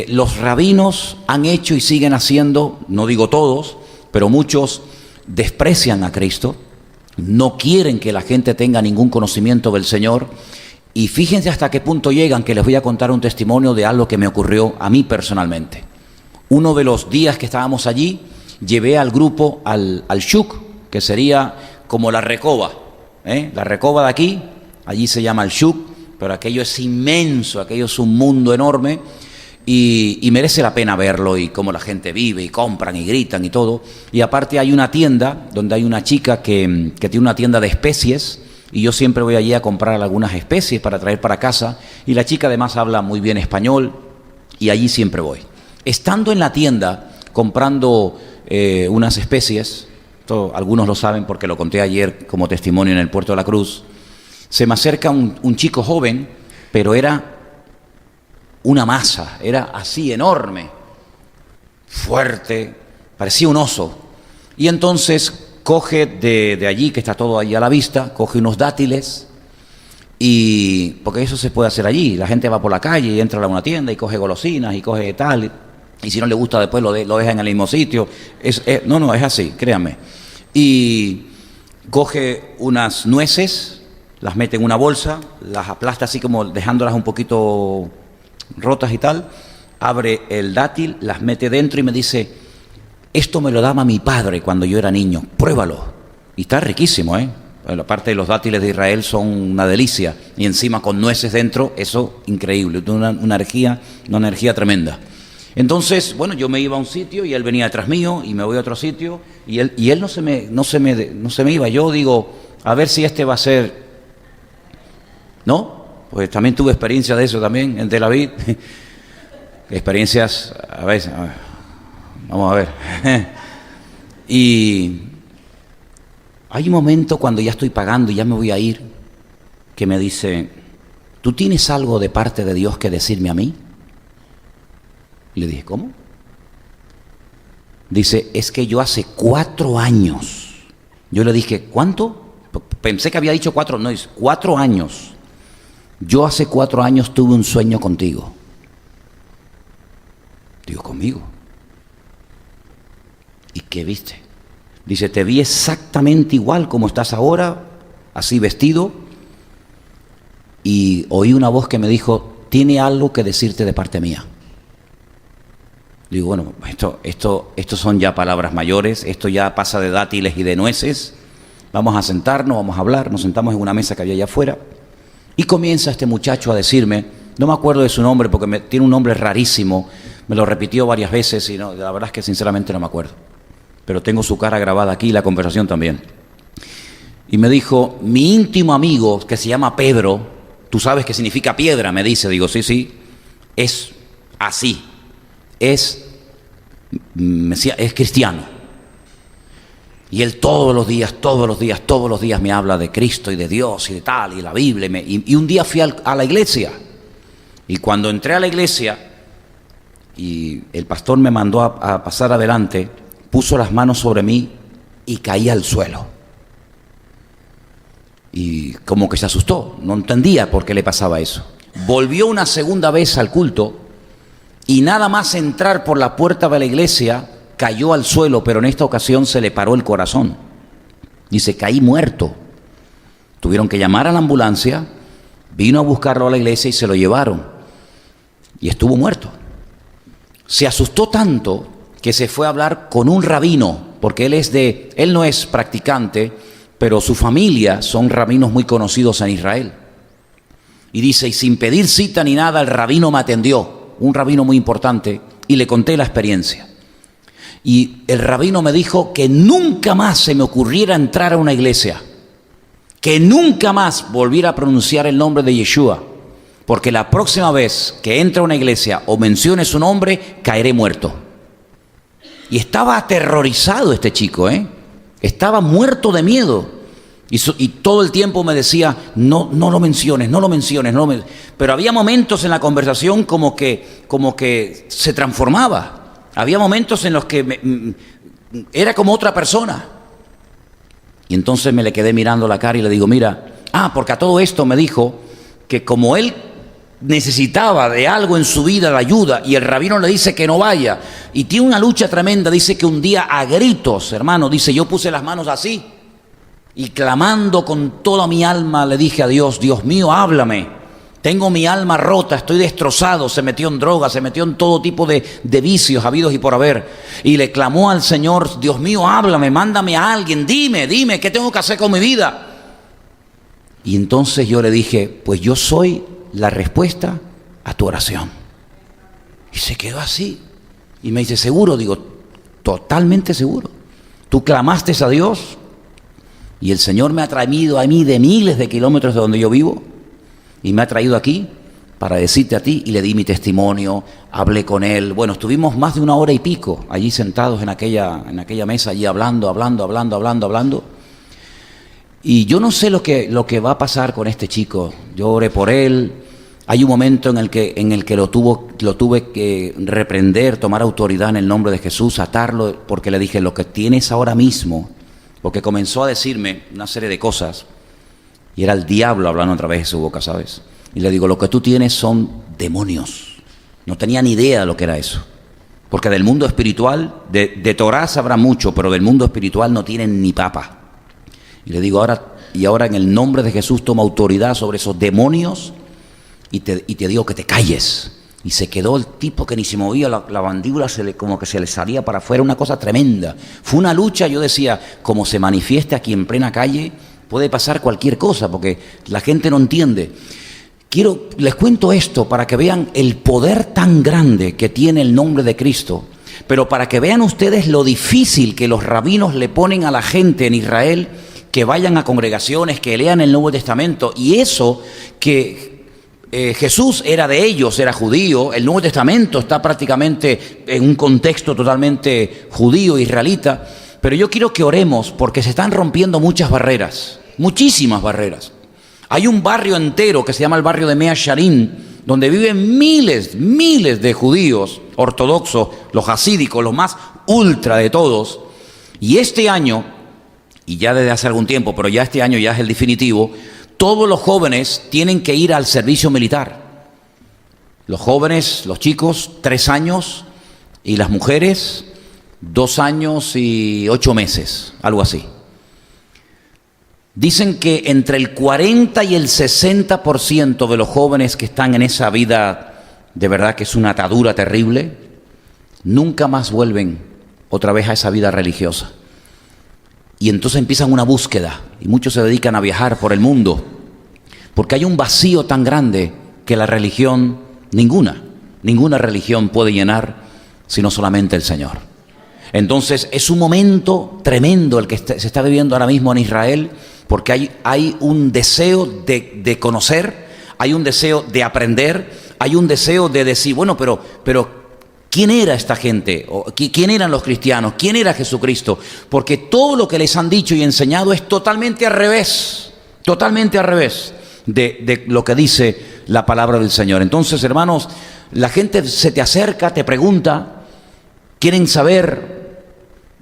los rabinos han hecho y siguen haciendo, no digo todos, pero muchos desprecian a Cristo, no quieren que la gente tenga ningún conocimiento del Señor. Y fíjense hasta qué punto llegan, que les voy a contar un testimonio de algo que me ocurrió a mí personalmente. Uno de los días que estábamos allí, llevé al grupo al shuk, que sería como la recoba, La Recoba de aquí, allí se llama el Shuk, pero aquello es inmenso, aquello es un mundo enorme y merece la pena verlo y cómo la gente vive y compran y gritan y todo. Y aparte hay una tienda donde hay una chica que tiene una tienda de especies y yo siempre voy allí a comprar algunas especies para traer para casa y la chica además habla muy bien español y allí siempre voy. Estando en la tienda comprando unas especies, algunos lo saben porque lo conté ayer como testimonio en el Puerto de la Cruz, se me acerca un chico joven, pero era una masa, era así enorme, fuerte, parecía un oso. Y entonces coge de allí, que está todo ahí a la vista, coge unos dátiles, y porque eso se puede hacer allí, la gente va por la calle y entra a una tienda y coge golosinas y coge tal, y si no le gusta después lo deja en el mismo sitio. No, es así, créanme. Y coge unas nueces, las mete en una bolsa, las aplasta así como dejándolas un poquito rotas y tal, abre el dátil, las mete dentro y me dice, esto me lo daba mi padre cuando yo era niño, pruébalo. Y está riquísimo, La parte de los dátiles de Israel son una delicia y encima con nueces dentro, eso increíble, una energía tremenda. Entonces, bueno, yo me iba a un sitio y él venía detrás mío y me voy a otro sitio y él no se me iba. Yo digo, a ver si este va a ser, ¿no? Pues también tuve experiencia de eso también en Tel Aviv. Experiencias, a veces, vamos a ver. Y hay un momento cuando ya estoy pagando y ya me voy a ir, que me dice, ¿tú tienes algo de parte de Dios que decirme a mí? Y le dije, ¿cómo? Dice, es que yo hace 4 años. Yo le dije, ¿cuánto? Pensé que había dicho 4, no, es 4 años. Yo hace 4 años tuve un sueño contigo. Digo, ¿conmigo? ¿Y qué viste? Dice, te vi exactamente igual como estás ahora, así vestido, y oí una voz que me dijo, tiene algo que decirte de parte mía. Digo, bueno, esto son ya palabras mayores, esto ya pasa de dátiles y de nueces. Vamos a sentarnos, vamos a hablar, nos sentamos en una mesa que había allá afuera. Y comienza este muchacho a decirme, no me acuerdo de su nombre porque tiene un nombre rarísimo, me lo repitió varias veces y no, la verdad es que sinceramente no me acuerdo. Pero tengo su cara grabada aquí y la conversación también. Y me dijo, mi íntimo amigo que se llama Pedro, tú sabes qué significa piedra, me dice, digo, sí, es así, es cristiano. Y él todos los días me habla de Cristo y de Dios y de tal, y la Biblia. Y un día fui a la iglesia. Y cuando entré a la iglesia, y el pastor me mandó a pasar adelante, puso las manos sobre mí y caí al suelo. Y como que se asustó, no entendía por qué le pasaba eso. Volvió una segunda vez al culto, y nada más entrar por la puerta de la iglesia, cayó al suelo, pero en esta ocasión se le paró el corazón. Dice, caí muerto. Tuvieron que llamar a la ambulancia, vino a buscarlo a la iglesia y se lo llevaron. Y estuvo muerto. Se asustó tanto que se fue a hablar con un rabino, porque él no es practicante, pero su familia son rabinos muy conocidos en Israel. Y dice, y sin pedir cita ni nada, el rabino me atendió, un rabino muy importante, y le conté la experiencia. Y el rabino me dijo que nunca más se me ocurriera entrar a una iglesia, que nunca más volviera a pronunciar el nombre de Yeshua, porque la próxima vez que entre a una iglesia o mencione su nombre, caeré muerto. Y estaba aterrorizado este chico, estaba muerto de miedo. Y todo el tiempo me decía, no lo menciones. Pero había momentos en la conversación como que se transformaba. Había momentos en los que era como otra persona. Y entonces me le quedé mirando la cara y le digo, mira, porque a todo esto me dijo que como él necesitaba de algo en su vida, de ayuda, y el rabino le dice que no vaya, y tiene una lucha tremenda, dice que un día a gritos, hermano, dice, yo puse las manos así, y clamando con toda mi alma le dije a Dios, Dios mío, háblame. Tengo mi alma rota, estoy destrozado, se metió en drogas, se metió en todo tipo de vicios habidos y por haber. Y le clamó al Señor, Dios mío, háblame, mándame a alguien, dime, ¿qué tengo que hacer con mi vida? Y entonces yo le dije, pues yo soy la respuesta a tu oración. Y se quedó así. Y me dice, ¿seguro? Digo, totalmente seguro. Tú clamaste a Dios y el Señor me ha traído a mí de miles de kilómetros de donde yo vivo y me ha traído aquí para decirte a ti, y le di mi testimonio, hablé con él. Bueno, estuvimos más de 1 hora y pico allí sentados en aquella mesa, allí hablando. Y yo no sé lo que va a pasar con este chico. Yo oré por él. Hay un momento en el que lo tuve que reprender, tomar autoridad en el nombre de Jesús, atarlo, porque le dije, lo que tienes ahora mismo, porque comenzó a decirme una serie de cosas, y era el diablo hablando a través de su boca, ¿sabes? Y le digo, lo que tú tienes son demonios. No tenía ni idea de lo que era eso. Porque del mundo espiritual, de Torá sabrá mucho, pero del mundo espiritual no tienen ni papa. Y le digo, ahora en el nombre de Jesús toma autoridad sobre esos demonios y te digo que te calles. Y se quedó el tipo que ni se movía, la mandíbula como que se le salía para afuera, una cosa tremenda. Fue una lucha, yo decía, como se manifieste aquí en plena calle, puede pasar cualquier cosa, porque la gente no entiende. Les cuento esto para que vean el poder tan grande que tiene el nombre de Cristo, pero para que vean ustedes lo difícil que los rabinos le ponen a la gente en Israel, que vayan a congregaciones, que lean el Nuevo Testamento, y eso que Jesús era de ellos, era judío, el Nuevo Testamento está prácticamente en un contexto totalmente judío, israelita, pero yo quiero que oremos porque se están rompiendo muchas barreras, muchísimas barreras. Hay un barrio entero que se llama el barrio de Mea Shearim, donde viven miles de judíos ortodoxos, los hasídicos, los más ultra de todos. Y este año, y ya desde hace algún tiempo, pero ya este año ya es el definitivo, todos los jóvenes tienen que ir al servicio militar. Los jóvenes, los chicos, 3 años, y las mujeres, 2 años y 8 meses, algo así. Dicen que entre el 40 y el 60% de los jóvenes que están en esa vida, de verdad que es una atadura terrible, nunca más vuelven otra vez a esa vida religiosa. Y entonces empiezan una búsqueda, y muchos se dedican a viajar por el mundo, porque hay un vacío tan grande que la religión, ninguna religión puede llenar, sino solamente el Señor. Entonces es un momento tremendo el que se está viviendo ahora mismo en Israel, porque hay un deseo de conocer, hay un deseo de aprender, hay un deseo de decir, bueno, pero ¿quién era esta gente? ¿Quién eran los cristianos? ¿Quién era Jesucristo? Porque todo lo que les han dicho y enseñado es totalmente al revés de lo que dice la palabra del Señor. Entonces, hermanos, la gente se te acerca, te pregunta, quieren saber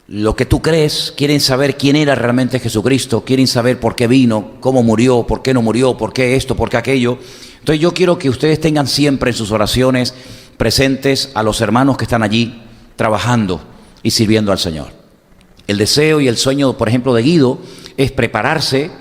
lo que tú crees, quieren saber quién era realmente Jesucristo, quieren saber por qué vino, cómo murió, por qué no murió, por qué esto, por qué aquello. Entonces yo quiero que ustedes tengan siempre en sus oraciones presentes a los hermanos que están allí trabajando y sirviendo al Señor. El deseo y el sueño, por ejemplo, de Guido es prepararse,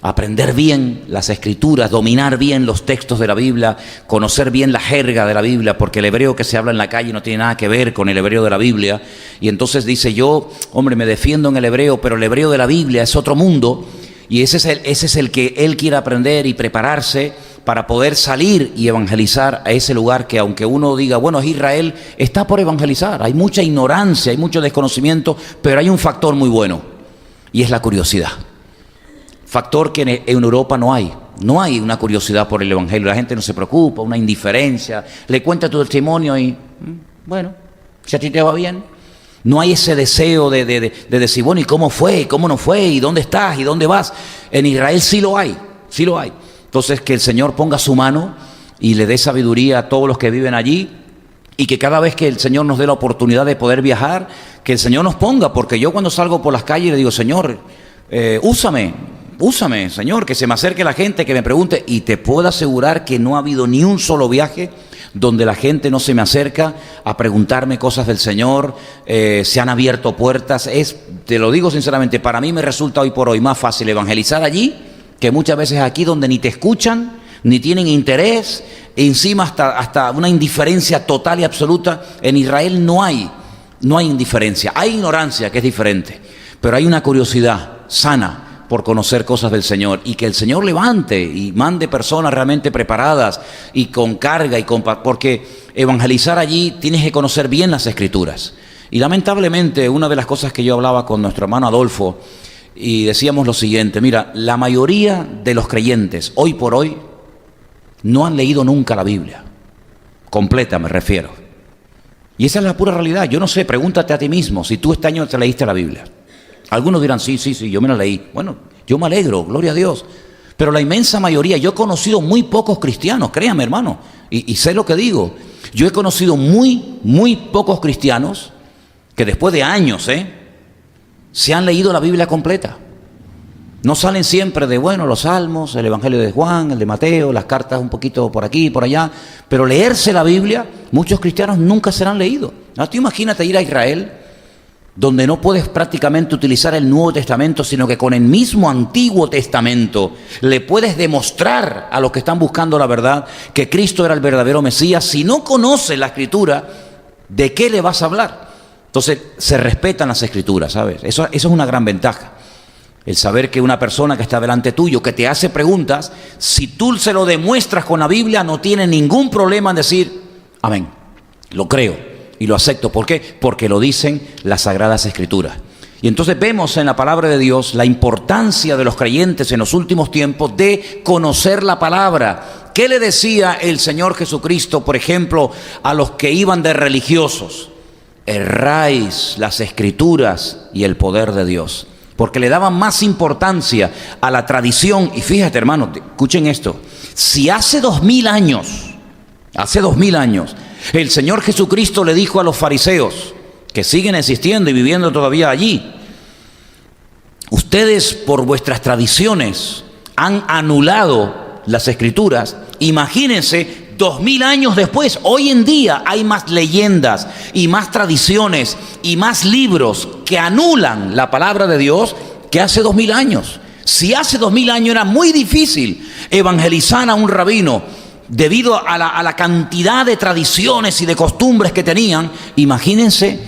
aprender bien las Escrituras, dominar bien los textos de la Biblia, conocer bien la jerga de la Biblia, porque el hebreo que se habla en la calle no tiene nada que ver con el hebreo de la Biblia. Y entonces dice, yo, hombre, me defiendo en el hebreo, pero el hebreo de la Biblia es otro mundo, y ese es el que él quiere aprender y prepararse para poder salir y evangelizar a ese lugar que, aunque uno diga, bueno, es Israel, está por evangelizar. Hay mucha ignorancia, hay mucho desconocimiento, pero hay un factor muy bueno, y es la curiosidad. Factor que en Europa no hay una curiosidad por el evangelio, la gente no se preocupa, una indiferencia, le cuenta tu testimonio y, bueno, si a ti te va bien. No hay ese deseo de decir, bueno, ¿y cómo fue? ¿Y cómo no fue? ¿Y dónde estás? ¿Y dónde vas? En Israel sí lo hay. Entonces, que el Señor ponga su mano y le dé sabiduría a todos los que viven allí, y que cada vez que el Señor nos dé la oportunidad de poder viajar, que el Señor nos ponga, porque yo cuando salgo por las calles le digo, Señor, úsame, Señor, que se me acerque la gente, que me pregunte, y te puedo asegurar que no ha habido ni un solo viaje donde la gente no se me acerca a preguntarme cosas del Señor. Se han abierto puertas. Te lo digo sinceramente, para mí me resulta hoy por hoy más fácil evangelizar allí que muchas veces aquí, donde ni te escuchan, ni tienen interés, e encima hasta una indiferencia total y absoluta. En Israel no hay indiferencia, hay ignorancia, que es diferente, pero hay una curiosidad sana por conocer cosas del Señor, y que el Señor levante y mande personas realmente preparadas y con carga, porque evangelizar allí tienes que conocer bien las Escrituras. Y lamentablemente una de las cosas que yo hablaba con nuestro hermano Adolfo, y decíamos lo siguiente: mira, la mayoría de los creyentes hoy por hoy no han leído nunca la Biblia completa, me refiero. Y esa es la pura realidad. Yo no sé, pregúntate a ti mismo si tú este año te leíste la Biblia. Algunos dirán, sí, yo me la leí. Bueno, yo me alegro, gloria a Dios. Pero la inmensa mayoría, yo he conocido muy pocos cristianos, créame hermano, y sé lo que digo. Yo he conocido muy pocos cristianos que después de años, se han leído la Biblia completa. No salen siempre de, bueno, los salmos, el Evangelio de Juan, el de Mateo, las cartas un poquito por aquí y por allá, pero leerse la Biblia, muchos cristianos nunca se la han leído. ¿No? Tú imagínate ir a Israel, donde no puedes prácticamente utilizar el Nuevo Testamento, sino que con el mismo Antiguo Testamento le puedes demostrar a los que están buscando la verdad que Cristo era el verdadero Mesías. Si no conoces la Escritura, ¿de qué le vas a hablar? Entonces se respetan las Escrituras, ¿sabes? Eso es una gran ventaja. El saber que una persona que está delante tuyo, que te hace preguntas, si tú se lo demuestras con la Biblia, no tiene ningún problema en decir, amén, lo creo y lo acepto. ¿Por qué? Porque lo dicen las Sagradas Escrituras. Y entonces vemos en la palabra de Dios la importancia de los creyentes en los últimos tiempos de conocer la palabra. ¿Qué le decía el Señor Jesucristo, por ejemplo, a los que iban de religiosos? Erráis las Escrituras y el poder de Dios. Porque le daban más importancia a la tradición. Y fíjate, hermano, escuchen esto. Si hace 2000 años, el Señor Jesucristo le dijo a los fariseos, que siguen existiendo y viviendo todavía allí, ustedes por vuestras tradiciones han anulado las Escrituras. Imagínense 2000 años después, hoy en día hay más leyendas y más tradiciones y más libros que anulan la palabra de Dios que hace 2000 años. Si hace 2000 años era muy difícil evangelizar a un rabino debido a la cantidad de tradiciones y de costumbres que tenían, imagínense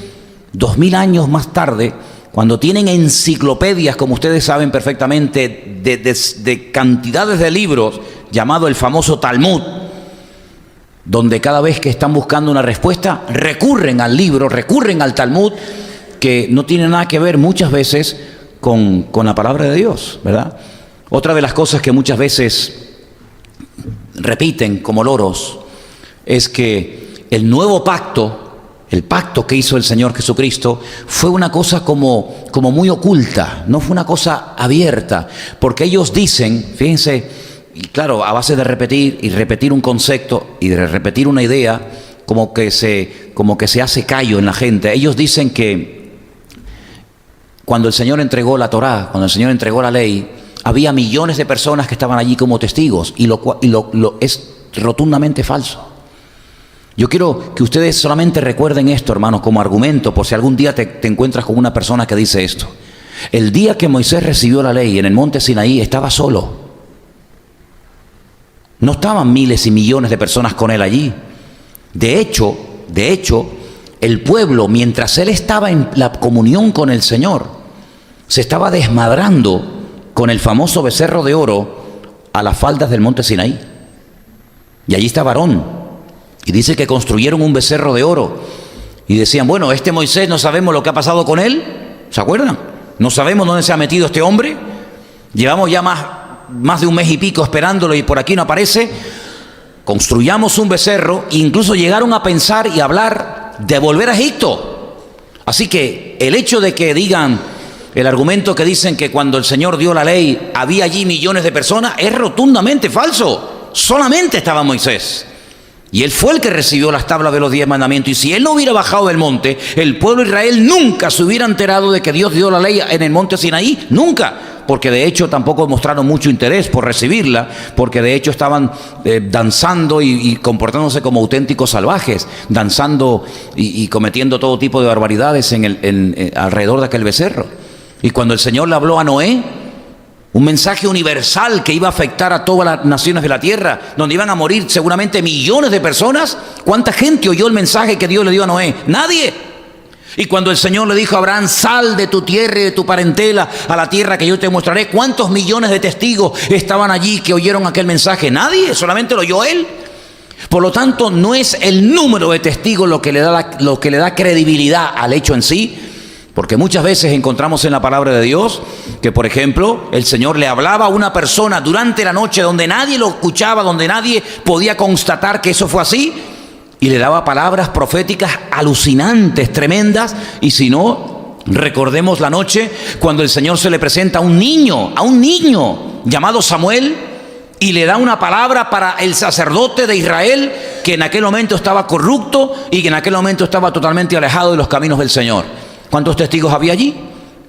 2000 años más tarde, cuando tienen enciclopedias, como ustedes saben perfectamente, de cantidades de libros, llamado el famoso Talmud, donde cada vez que están buscando una respuesta, recurren al libro, recurren al Talmud, que no tiene nada que ver muchas veces con la palabra de Dios, ¿verdad? Otra de las cosas que muchas veces repiten como loros, es que el nuevo pacto, el pacto que hizo el Señor Jesucristo, fue una cosa como muy oculta, no fue una cosa abierta, porque ellos dicen, fíjense, y claro, a base de repetir y repetir un concepto y de repetir una idea, como que se hace callo en la gente. Ellos dicen que cuando el Señor entregó la Torá, cuando el Señor entregó la ley, había millones de personas que estaban allí como testigos, y lo es rotundamente falso. Yo quiero que ustedes solamente recuerden esto, hermanos, como argumento, por si algún día te encuentras con una persona que dice esto. El día que Moisés recibió la ley en el monte Sinaí, estaba solo. No estaban miles y millones de personas con él allí. De hecho, el pueblo, mientras él estaba en la comunión con el Señor, se estaba desmadrando con el famoso becerro de oro a las faldas del monte Sinaí. Y allí estaba Aarón. Y dice que construyeron un becerro de oro. Y decían, bueno, este Moisés no sabemos lo que ha pasado con él. ¿Se acuerdan? No sabemos dónde se ha metido este hombre. Llevamos ya más de un mes y pico esperándolo y por aquí no aparece. Construyamos un becerro. E incluso llegaron a pensar y hablar de volver a Egipto. Así que el hecho de que digan, el argumento que dicen que cuando el Señor dio la ley había allí millones de personas, es rotundamente falso. Solamente estaba Moisés. Y él fue el que recibió las tablas de los 10 mandamientos. Y si él no hubiera bajado del monte, el pueblo de Israel nunca se hubiera enterado de que Dios dio la ley en el monte Sinaí. Nunca. Porque de hecho tampoco mostraron mucho interés por recibirla. Porque de hecho estaban danzando y comportándose como auténticos salvajes. Danzando y cometiendo todo tipo de barbaridades alrededor de aquel becerro. Y cuando el Señor le habló a Noé, un mensaje universal que iba a afectar a todas las naciones de la tierra, donde iban a morir seguramente millones de personas. ¿Cuánta gente oyó el mensaje que Dios le dio a Noé? Nadie. Y cuando el Señor le dijo a Abraham, sal de tu tierra y de tu parentela a la tierra que yo te mostraré, ¿cuántos millones de testigos estaban allí que oyeron aquel mensaje? Nadie, solamente lo oyó él. Por lo tanto, no es el número de testigos lo que le da credibilidad al hecho en sí, porque muchas veces encontramos en la palabra de Dios que, por ejemplo, el Señor le hablaba a una persona durante la noche donde nadie lo escuchaba, donde nadie podía constatar que eso fue así, y le daba palabras proféticas alucinantes, tremendas. Y si no, recordemos la noche cuando el Señor se le presenta a un niño llamado Samuel, y le da una palabra para el sacerdote de Israel, que en aquel momento estaba corrupto y que en aquel momento estaba totalmente alejado de los caminos del Señor. ¿Cuántos testigos había allí?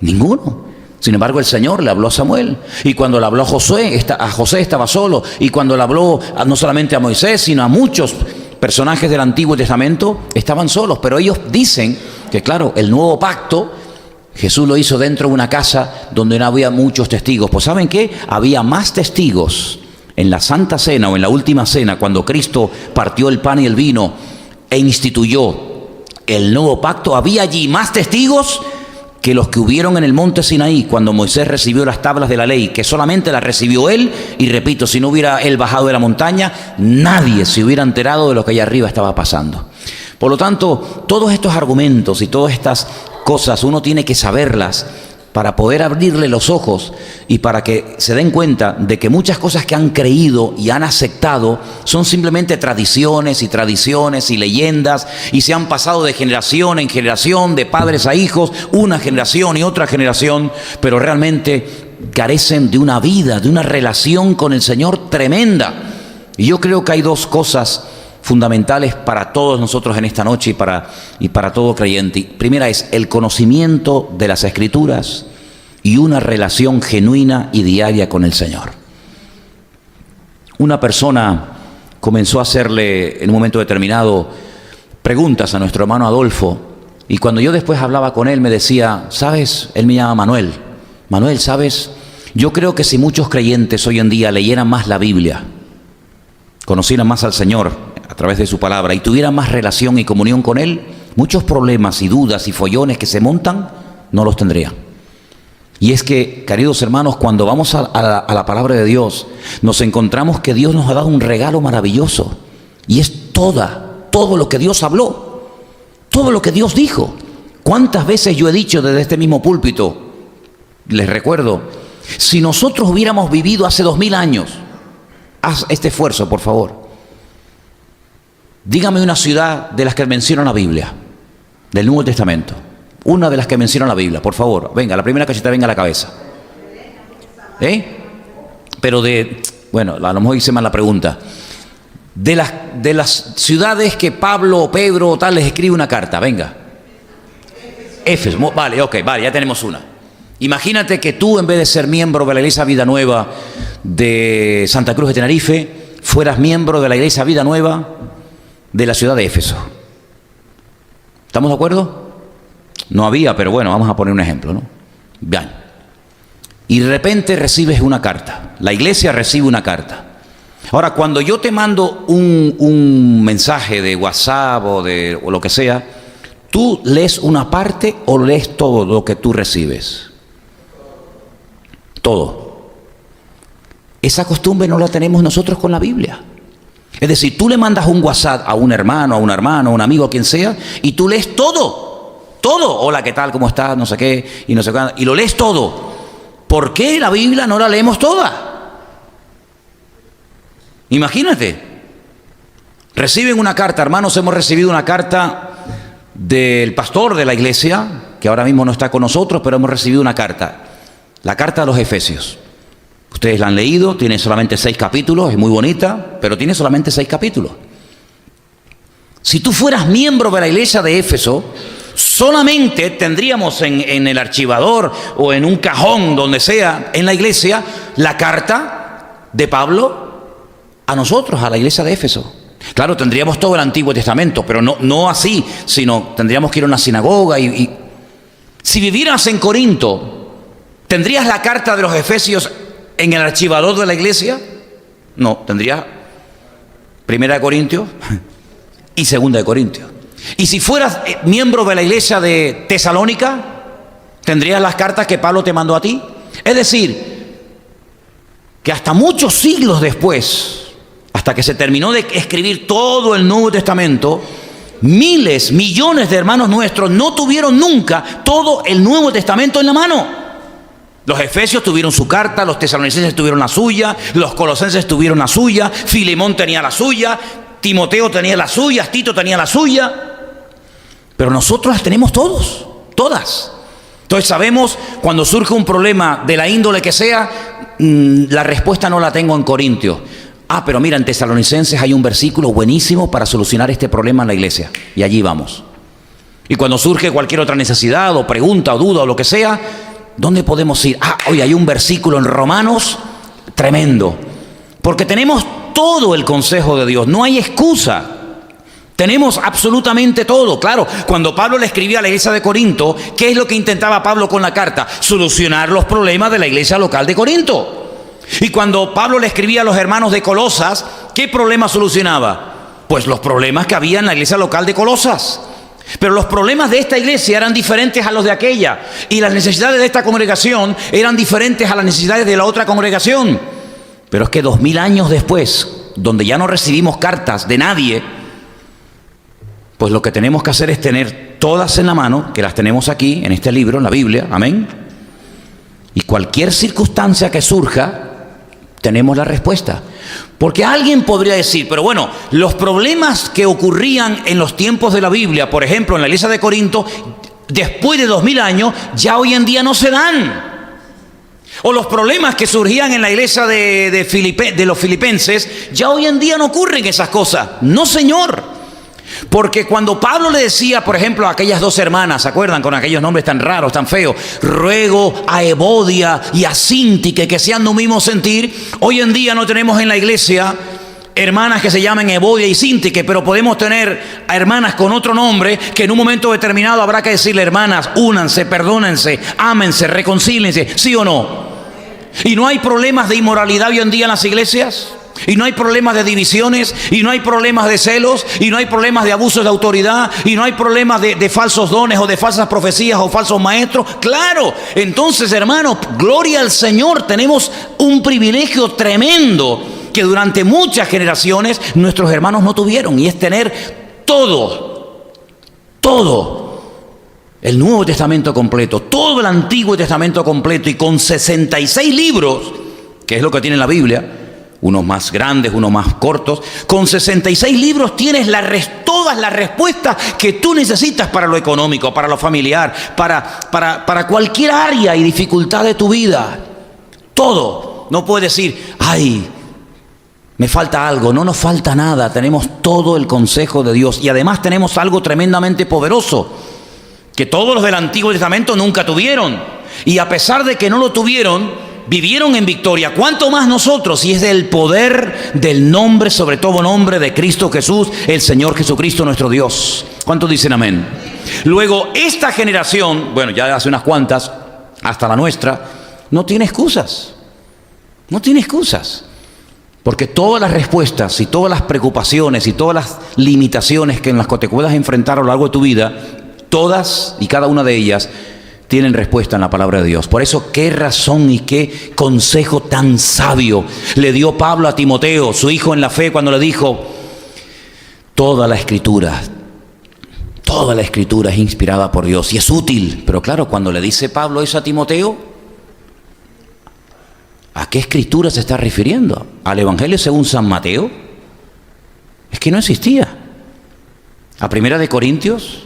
Ninguno. Sin embargo, el Señor le habló a Samuel, y cuando le habló a José estaba solo, y cuando le habló no solamente a Moisés, sino a muchos personajes del Antiguo Testamento, estaban solos. Pero ellos dicen que, claro, el nuevo pacto Jesús lo hizo dentro de una casa donde no había muchos testigos. Pues ¿saben qué? Había más testigos en la Santa Cena o en la Última Cena, cuando Cristo partió el pan y el vino e instituyó el nuevo pacto. Había allí más testigos que los que hubieron en el monte Sinaí cuando Moisés recibió las tablas de la ley, que solamente las recibió él. Y repito, si no hubiera él bajado de la montaña, nadie se hubiera enterado de lo que allá arriba estaba pasando. Por lo tanto, todos estos argumentos y todas estas cosas uno tiene que saberlas para poder abrirle los ojos y para que se den cuenta de que muchas cosas que han creído y han aceptado son simplemente tradiciones y leyendas, y se han pasado de generación en generación, de padres a hijos, una generación y otra generación, pero realmente carecen de una vida, de una relación con el Señor tremenda. Y yo creo que hay dos cosas fundamentales para todos nosotros en esta noche y para todo creyente. Primera es el conocimiento de las Escrituras y una relación genuina y diaria con el Señor. Una persona comenzó a hacerle en un momento determinado preguntas a nuestro hermano Adolfo, y cuando yo después hablaba con él me decía, ¿sabes? Él me llama Manuel. Manuel, ¿sabes? Yo creo que si muchos creyentes hoy en día leyeran más la Biblia, conocieran más al Señor a través de su palabra y tuvieran más relación y comunión con Él, muchos problemas y dudas y follones que se montan no los tendrían. Y es que, queridos hermanos, cuando vamos a la palabra de Dios, nos encontramos que Dios nos ha dado un regalo maravilloso, y es todo lo que Dios habló, todo lo que Dios dijo. ¿Cuántas veces yo he dicho desde este mismo púlpito? Les recuerdo, si nosotros hubiéramos vivido hace 2000 años, haz este esfuerzo, por favor. Dígame una ciudad de las que menciona la Biblia, del Nuevo Testamento. Una de las que menciona la Biblia, por favor. Venga, la primera que se te venga a la cabeza. Pero bueno, a lo mejor hice mal la pregunta. De las ciudades que Pablo o Pedro o tal les escribe una carta, venga. Éfeso, vale, ya tenemos una. Imagínate que tú, en vez de ser miembro de la Iglesia Vida Nueva de Santa Cruz de Tenerife, fueras miembro de la Iglesia Vida Nueva de la ciudad de Éfeso. ¿Estamos de acuerdo? No había, pero bueno, vamos a poner un ejemplo, ¿no? Bien. Y de repente recibes una carta. La iglesia recibe una carta. Ahora, cuando yo te mando un mensaje de WhatsApp o lo que sea, ¿tú lees una parte o lees todo lo que tú recibes? Todo. Esa costumbre no la tenemos nosotros con la Biblia. Es decir, tú le mandas un WhatsApp a un hermano, a un amigo, a quien sea, y tú lees todo. Hola, ¿qué tal? ¿Cómo estás? No sé qué, y no sé cuándo, y lo lees todo. ¿Por qué la Biblia no la leemos toda? Imagínate. Reciben una carta, hermanos, hemos recibido una carta del pastor de la iglesia, que ahora mismo no está con nosotros, pero hemos recibido una carta. La carta de los Efesios. Ustedes la han leído, tiene solamente 6 capítulos, es muy bonita, pero tiene solamente 6 capítulos. Si tú fueras miembro de la iglesia de Éfeso, solamente tendríamos en el archivador o en un cajón, donde sea, en la iglesia, la carta de Pablo a nosotros, a la iglesia de Éfeso. Claro, tendríamos todo el Antiguo Testamento, pero no así, sino tendríamos que ir a una sinagoga y si vivieras en Corinto, ¿tendrías la carta de los Efesios en el archivador de la iglesia? No, tendría 1 de Corintios y 2 de Corintios. Y si fueras miembro de la iglesia de Tesalónica, tendrías las cartas que Pablo te mandó a ti. Es decir, que hasta muchos siglos después, hasta que se terminó de escribir todo el Nuevo Testamento, miles, millones de hermanos nuestros no tuvieron nunca todo el Nuevo Testamento en la mano. Los efesios tuvieron su carta, los tesalonicenses tuvieron la suya, los colosenses tuvieron la suya, Filemón tenía la suya, Timoteo tenía la suya, Tito tenía la suya, pero nosotros las tenemos todos, todas. Entonces sabemos cuando surge un problema de la índole que sea, la respuesta no la tengo en Corintios. Pero mira, en Tesalonicenses hay un versículo buenísimo para solucionar este problema en la iglesia. Y allí vamos. Y cuando surge cualquier otra necesidad o pregunta o duda o lo que sea, ¿dónde podemos ir? Hoy hay un versículo en Romanos tremendo. Porque tenemos todo el consejo de Dios. No hay excusa. Tenemos absolutamente todo. Claro, cuando Pablo le escribía a la iglesia de Corinto, ¿qué es lo que intentaba Pablo con la carta? Solucionar los problemas de la iglesia local de Corinto. Y cuando Pablo le escribía a los hermanos de Colosas, ¿qué problema solucionaba? Pues los problemas que había en la iglesia local de Colosas. Pero los problemas de esta iglesia eran diferentes a los de aquella. Y las necesidades de esta congregación eran diferentes a las necesidades de la otra congregación. Pero es que 2000 años después, donde ya no recibimos cartas de nadie, pues lo que tenemos que hacer es tener todas en la mano, que las tenemos aquí en este libro, en la Biblia, amén. Y cualquier circunstancia que surja, tenemos la respuesta. Porque alguien podría decir, pero bueno, los problemas que ocurrían en los tiempos de la Biblia, por ejemplo, en la iglesia de Corinto, después de 2000 años, ya hoy en día no se dan. O los problemas que surgían en la iglesia de los filipenses, ya hoy en día no ocurren esas cosas. No, señor. Porque cuando Pablo le decía, por ejemplo, a aquellas dos hermanas, ¿se acuerdan? Con aquellos nombres tan raros, tan feos, ruego a Evodia y a Síntique que sean de un mismo sentir. Hoy en día no tenemos en la iglesia hermanas que se llamen Evodia y Síntique, pero podemos tener a hermanas con otro nombre que en un momento determinado habrá que decirle, hermanas, únanse, perdónense, ámense, reconcílense, ¿sí o no? ¿Y no hay problemas de inmoralidad hoy en día en las iglesias? Y no hay problemas de divisiones, y no hay problemas de celos, y no hay problemas de abusos de autoridad, y no hay problemas de falsos dones o de falsas profecías o falsos maestros. Claro, entonces, hermanos, gloria al Señor, tenemos un privilegio tremendo que durante muchas generaciones nuestros hermanos no tuvieron, y es tener todo el Nuevo Testamento completo, todo el Antiguo Testamento completo, y con 66 libros, que es lo que tiene la Biblia, unos más grandes, unos más cortos. Con 66 libros tienes todas las respuestas que tú necesitas para lo económico, para lo familiar, para cualquier área y dificultad de tu vida. Todo. No puedes decir, me falta algo. No nos falta nada. Tenemos todo el consejo de Dios. Y además tenemos algo tremendamente poderoso, que todos los del Antiguo Testamento nunca tuvieron. Y a pesar de que no lo tuvieron, vivieron en victoria. ¿Cuánto más nosotros? Y es del poder del nombre, sobre todo nombre de Cristo Jesús, el Señor Jesucristo nuestro Dios. ¿Cuántos dicen amén? Luego, esta generación, bueno, ya hace unas cuantas, hasta la nuestra, no tiene excusas. No tiene excusas. Porque todas las respuestas y todas las preocupaciones y todas las limitaciones en las que te puedas enfrentar a lo largo de tu vida, todas y cada una de ellas tienen respuesta en la palabra de Dios. Por eso, qué razón y qué consejo tan sabio le dio Pablo a Timoteo, su hijo en la fe, cuando le dijo, toda la escritura es inspirada por Dios y es útil. Pero claro, cuando le dice Pablo eso a Timoteo, ¿a qué escritura se está refiriendo? ¿Al Evangelio según San Mateo? Es que no existía. ¿A Primera de Corintios?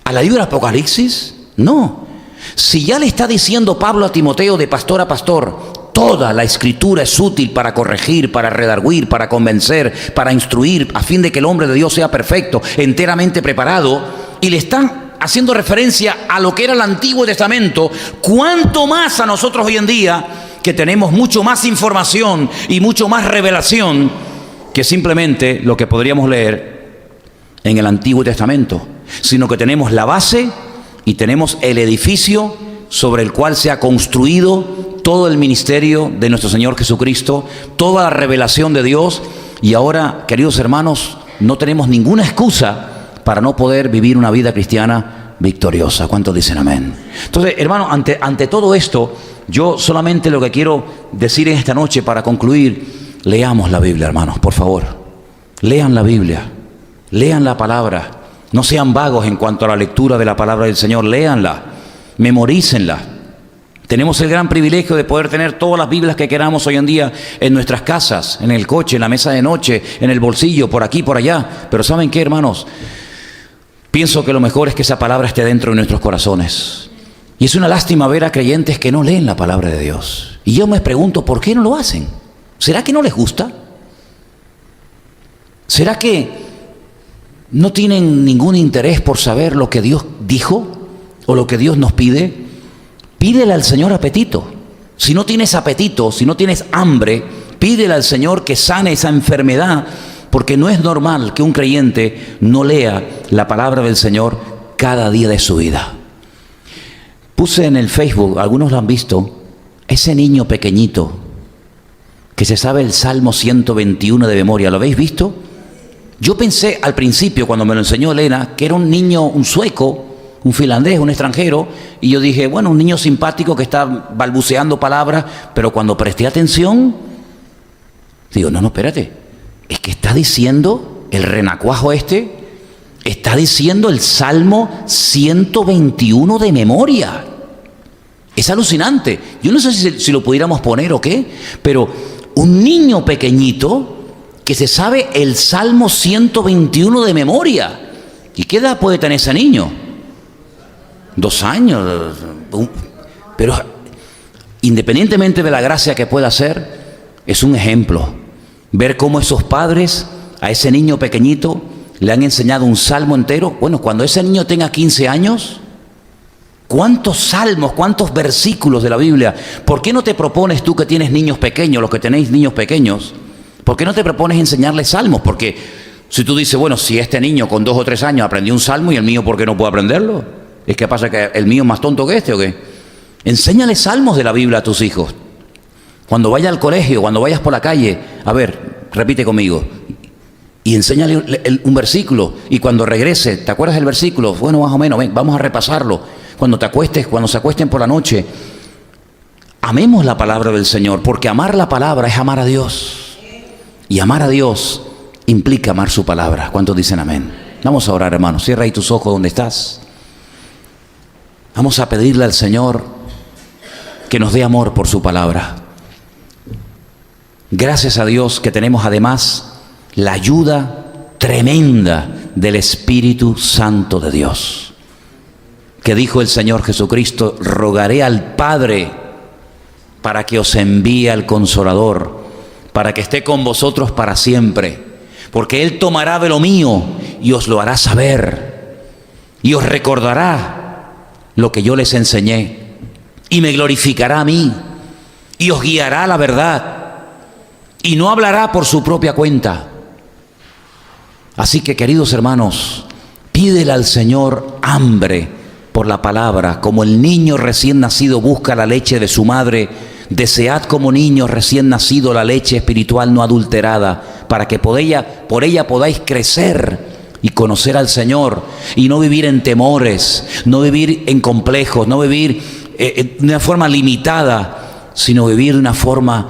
¿A la Biblia Apocalipsis? No. Si ya le está diciendo Pablo a Timoteo de pastor a pastor, toda la escritura es útil para corregir, para redarguir, para convencer, para instruir, a fin de que el hombre de Dios sea perfecto, enteramente preparado, y le están haciendo referencia a lo que era el Antiguo Testamento, cuánto más a nosotros hoy en día, que tenemos mucho más información y mucho más revelación que simplemente lo que podríamos leer en el Antiguo Testamento, sino que tenemos la base y tenemos el edificio sobre el cual se ha construido todo el ministerio de nuestro Señor Jesucristo, toda la revelación de Dios. Y ahora, queridos hermanos, no tenemos ninguna excusa para no poder vivir una vida cristiana victoriosa. ¿Cuántos dicen amén? Entonces, hermano, ante todo esto, yo solamente lo que quiero decir en esta noche para concluir, leamos la Biblia, hermanos, por favor. Lean la Biblia, lean la palabra. No sean vagos en cuanto a la lectura de la palabra del Señor, léanla, memorícenla. Tenemos el gran privilegio de poder tener todas las Biblias que queramos hoy en día en nuestras casas, en el coche, en la mesa de noche, en el bolsillo, por aquí, por allá. Pero ¿saben qué, hermanos? Pienso que lo mejor es que esa palabra esté dentro de nuestros corazones. Y es una lástima ver a creyentes que no leen la palabra de Dios. Y yo me pregunto, ¿por qué no lo hacen? ¿Será que no les gusta? ¿Será que no tienen ningún interés por saber lo que Dios dijo o lo que Dios nos pide? Pídele al Señor apetito. Si no tienes apetito, si no tienes hambre, pídele al Señor que sane esa enfermedad, porque no es normal que un creyente no lea la palabra del Señor cada día de su vida. Puse en el Facebook, algunos lo han visto, ese niño pequeñito que se sabe el Salmo 121 de memoria. ¿Lo habéis visto? Yo pensé al principio, cuando me lo enseñó Elena, que era un niño, un sueco, un finlandés, un extranjero, y yo dije, bueno, un niño simpático que está balbuceando palabras, pero cuando presté atención, digo, no, espérate, es que está diciendo el renacuajo está diciendo el Salmo 121 de memoria. Es alucinante. Yo no sé si lo pudiéramos poner o qué, pero un niño pequeñito que se sabe el Salmo 121 de memoria. ¿Y qué edad puede tener ese niño? 2 años. Pero independientemente de la gracia que pueda hacer, es un ejemplo. Ver cómo esos padres a ese niño pequeñito le han enseñado un salmo entero. Bueno, cuando ese niño tenga 15 años, ¿cuántos salmos, cuántos versículos de la Biblia? ¿Por qué no te propones tú que tienes niños pequeños, los que tenéis niños pequeños, por qué no te propones enseñarles salmos? Porque si tú dices, bueno, si este niño con 2 o 3 años aprendió un salmo y el mío, ¿por qué no puedo aprenderlo? ¿Es que pasa que el mío es más tonto que este o qué? Enséñale salmos de la Biblia a tus hijos. Cuando vayas al colegio, cuando vayas por la calle, a ver, repite conmigo. Y enséñale un versículo. Y cuando regrese, ¿te acuerdas del versículo? Bueno, más o menos, ven, vamos a repasarlo. Cuando te acuestes, cuando se acuesten por la noche, amemos la palabra del Señor, porque amar la palabra es amar a Dios. Y amar a Dios implica amar su palabra. ¿Cuántos dicen amén? Vamos a orar, hermanos. Cierra ahí tus ojos donde estás. Vamos a pedirle al Señor que nos dé amor por su palabra. Gracias a Dios que tenemos además la ayuda tremenda del Espíritu Santo de Dios. Que dijo el Señor Jesucristo, rogaré al Padre para que os envíe al Consolador, para que esté con vosotros para siempre, porque Él tomará de lo mío y os lo hará saber, y os recordará lo que yo les enseñé, y me glorificará a mí, y os guiará a la verdad, y no hablará por su propia cuenta. Así que, queridos hermanos, pídele al Señor hambre por la palabra, como el niño recién nacido busca la leche de su madre. Desead como niños recién nacido la leche espiritual no adulterada, para que por ella podáis crecer y conocer al Señor, y no vivir en temores, no vivir en complejos, no vivir de una forma limitada, sino vivir de una forma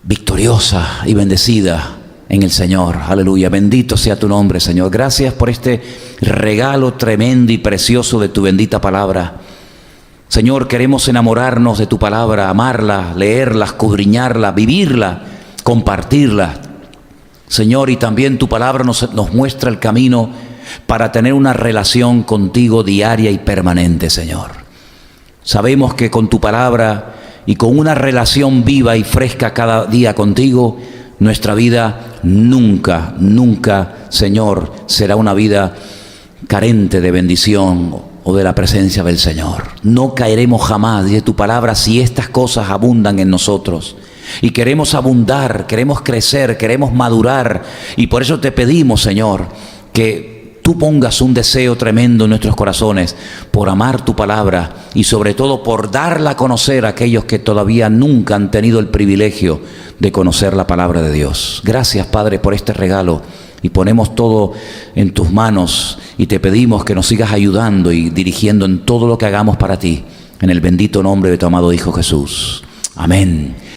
victoriosa y bendecida en el Señor. Aleluya, bendito sea tu nombre, Señor. Gracias por este regalo tremendo y precioso de tu bendita palabra. Señor, queremos enamorarnos de tu palabra, amarla, leerla, escudriñarla, vivirla, compartirla. Señor, y también tu palabra nos muestra el camino para tener una relación contigo diaria y permanente, Señor. Sabemos que con tu palabra y con una relación viva y fresca cada día contigo, nuestra vida nunca, Señor, será una vida carente de bendición o de la presencia del Señor. No caeremos jamás, dice tu palabra, si estas cosas abundan en nosotros. Y queremos abundar, queremos crecer, queremos madurar. Y por eso te pedimos, Señor, que tú pongas un deseo tremendo en nuestros corazones por amar tu palabra y sobre todo por darla a conocer a aquellos que todavía nunca han tenido el privilegio de conocer la palabra de Dios. Gracias, Padre, por este regalo y ponemos todo en tus manos y te pedimos que nos sigas ayudando y dirigiendo en todo lo que hagamos para ti, en el bendito nombre de tu amado Hijo Jesús. Amén.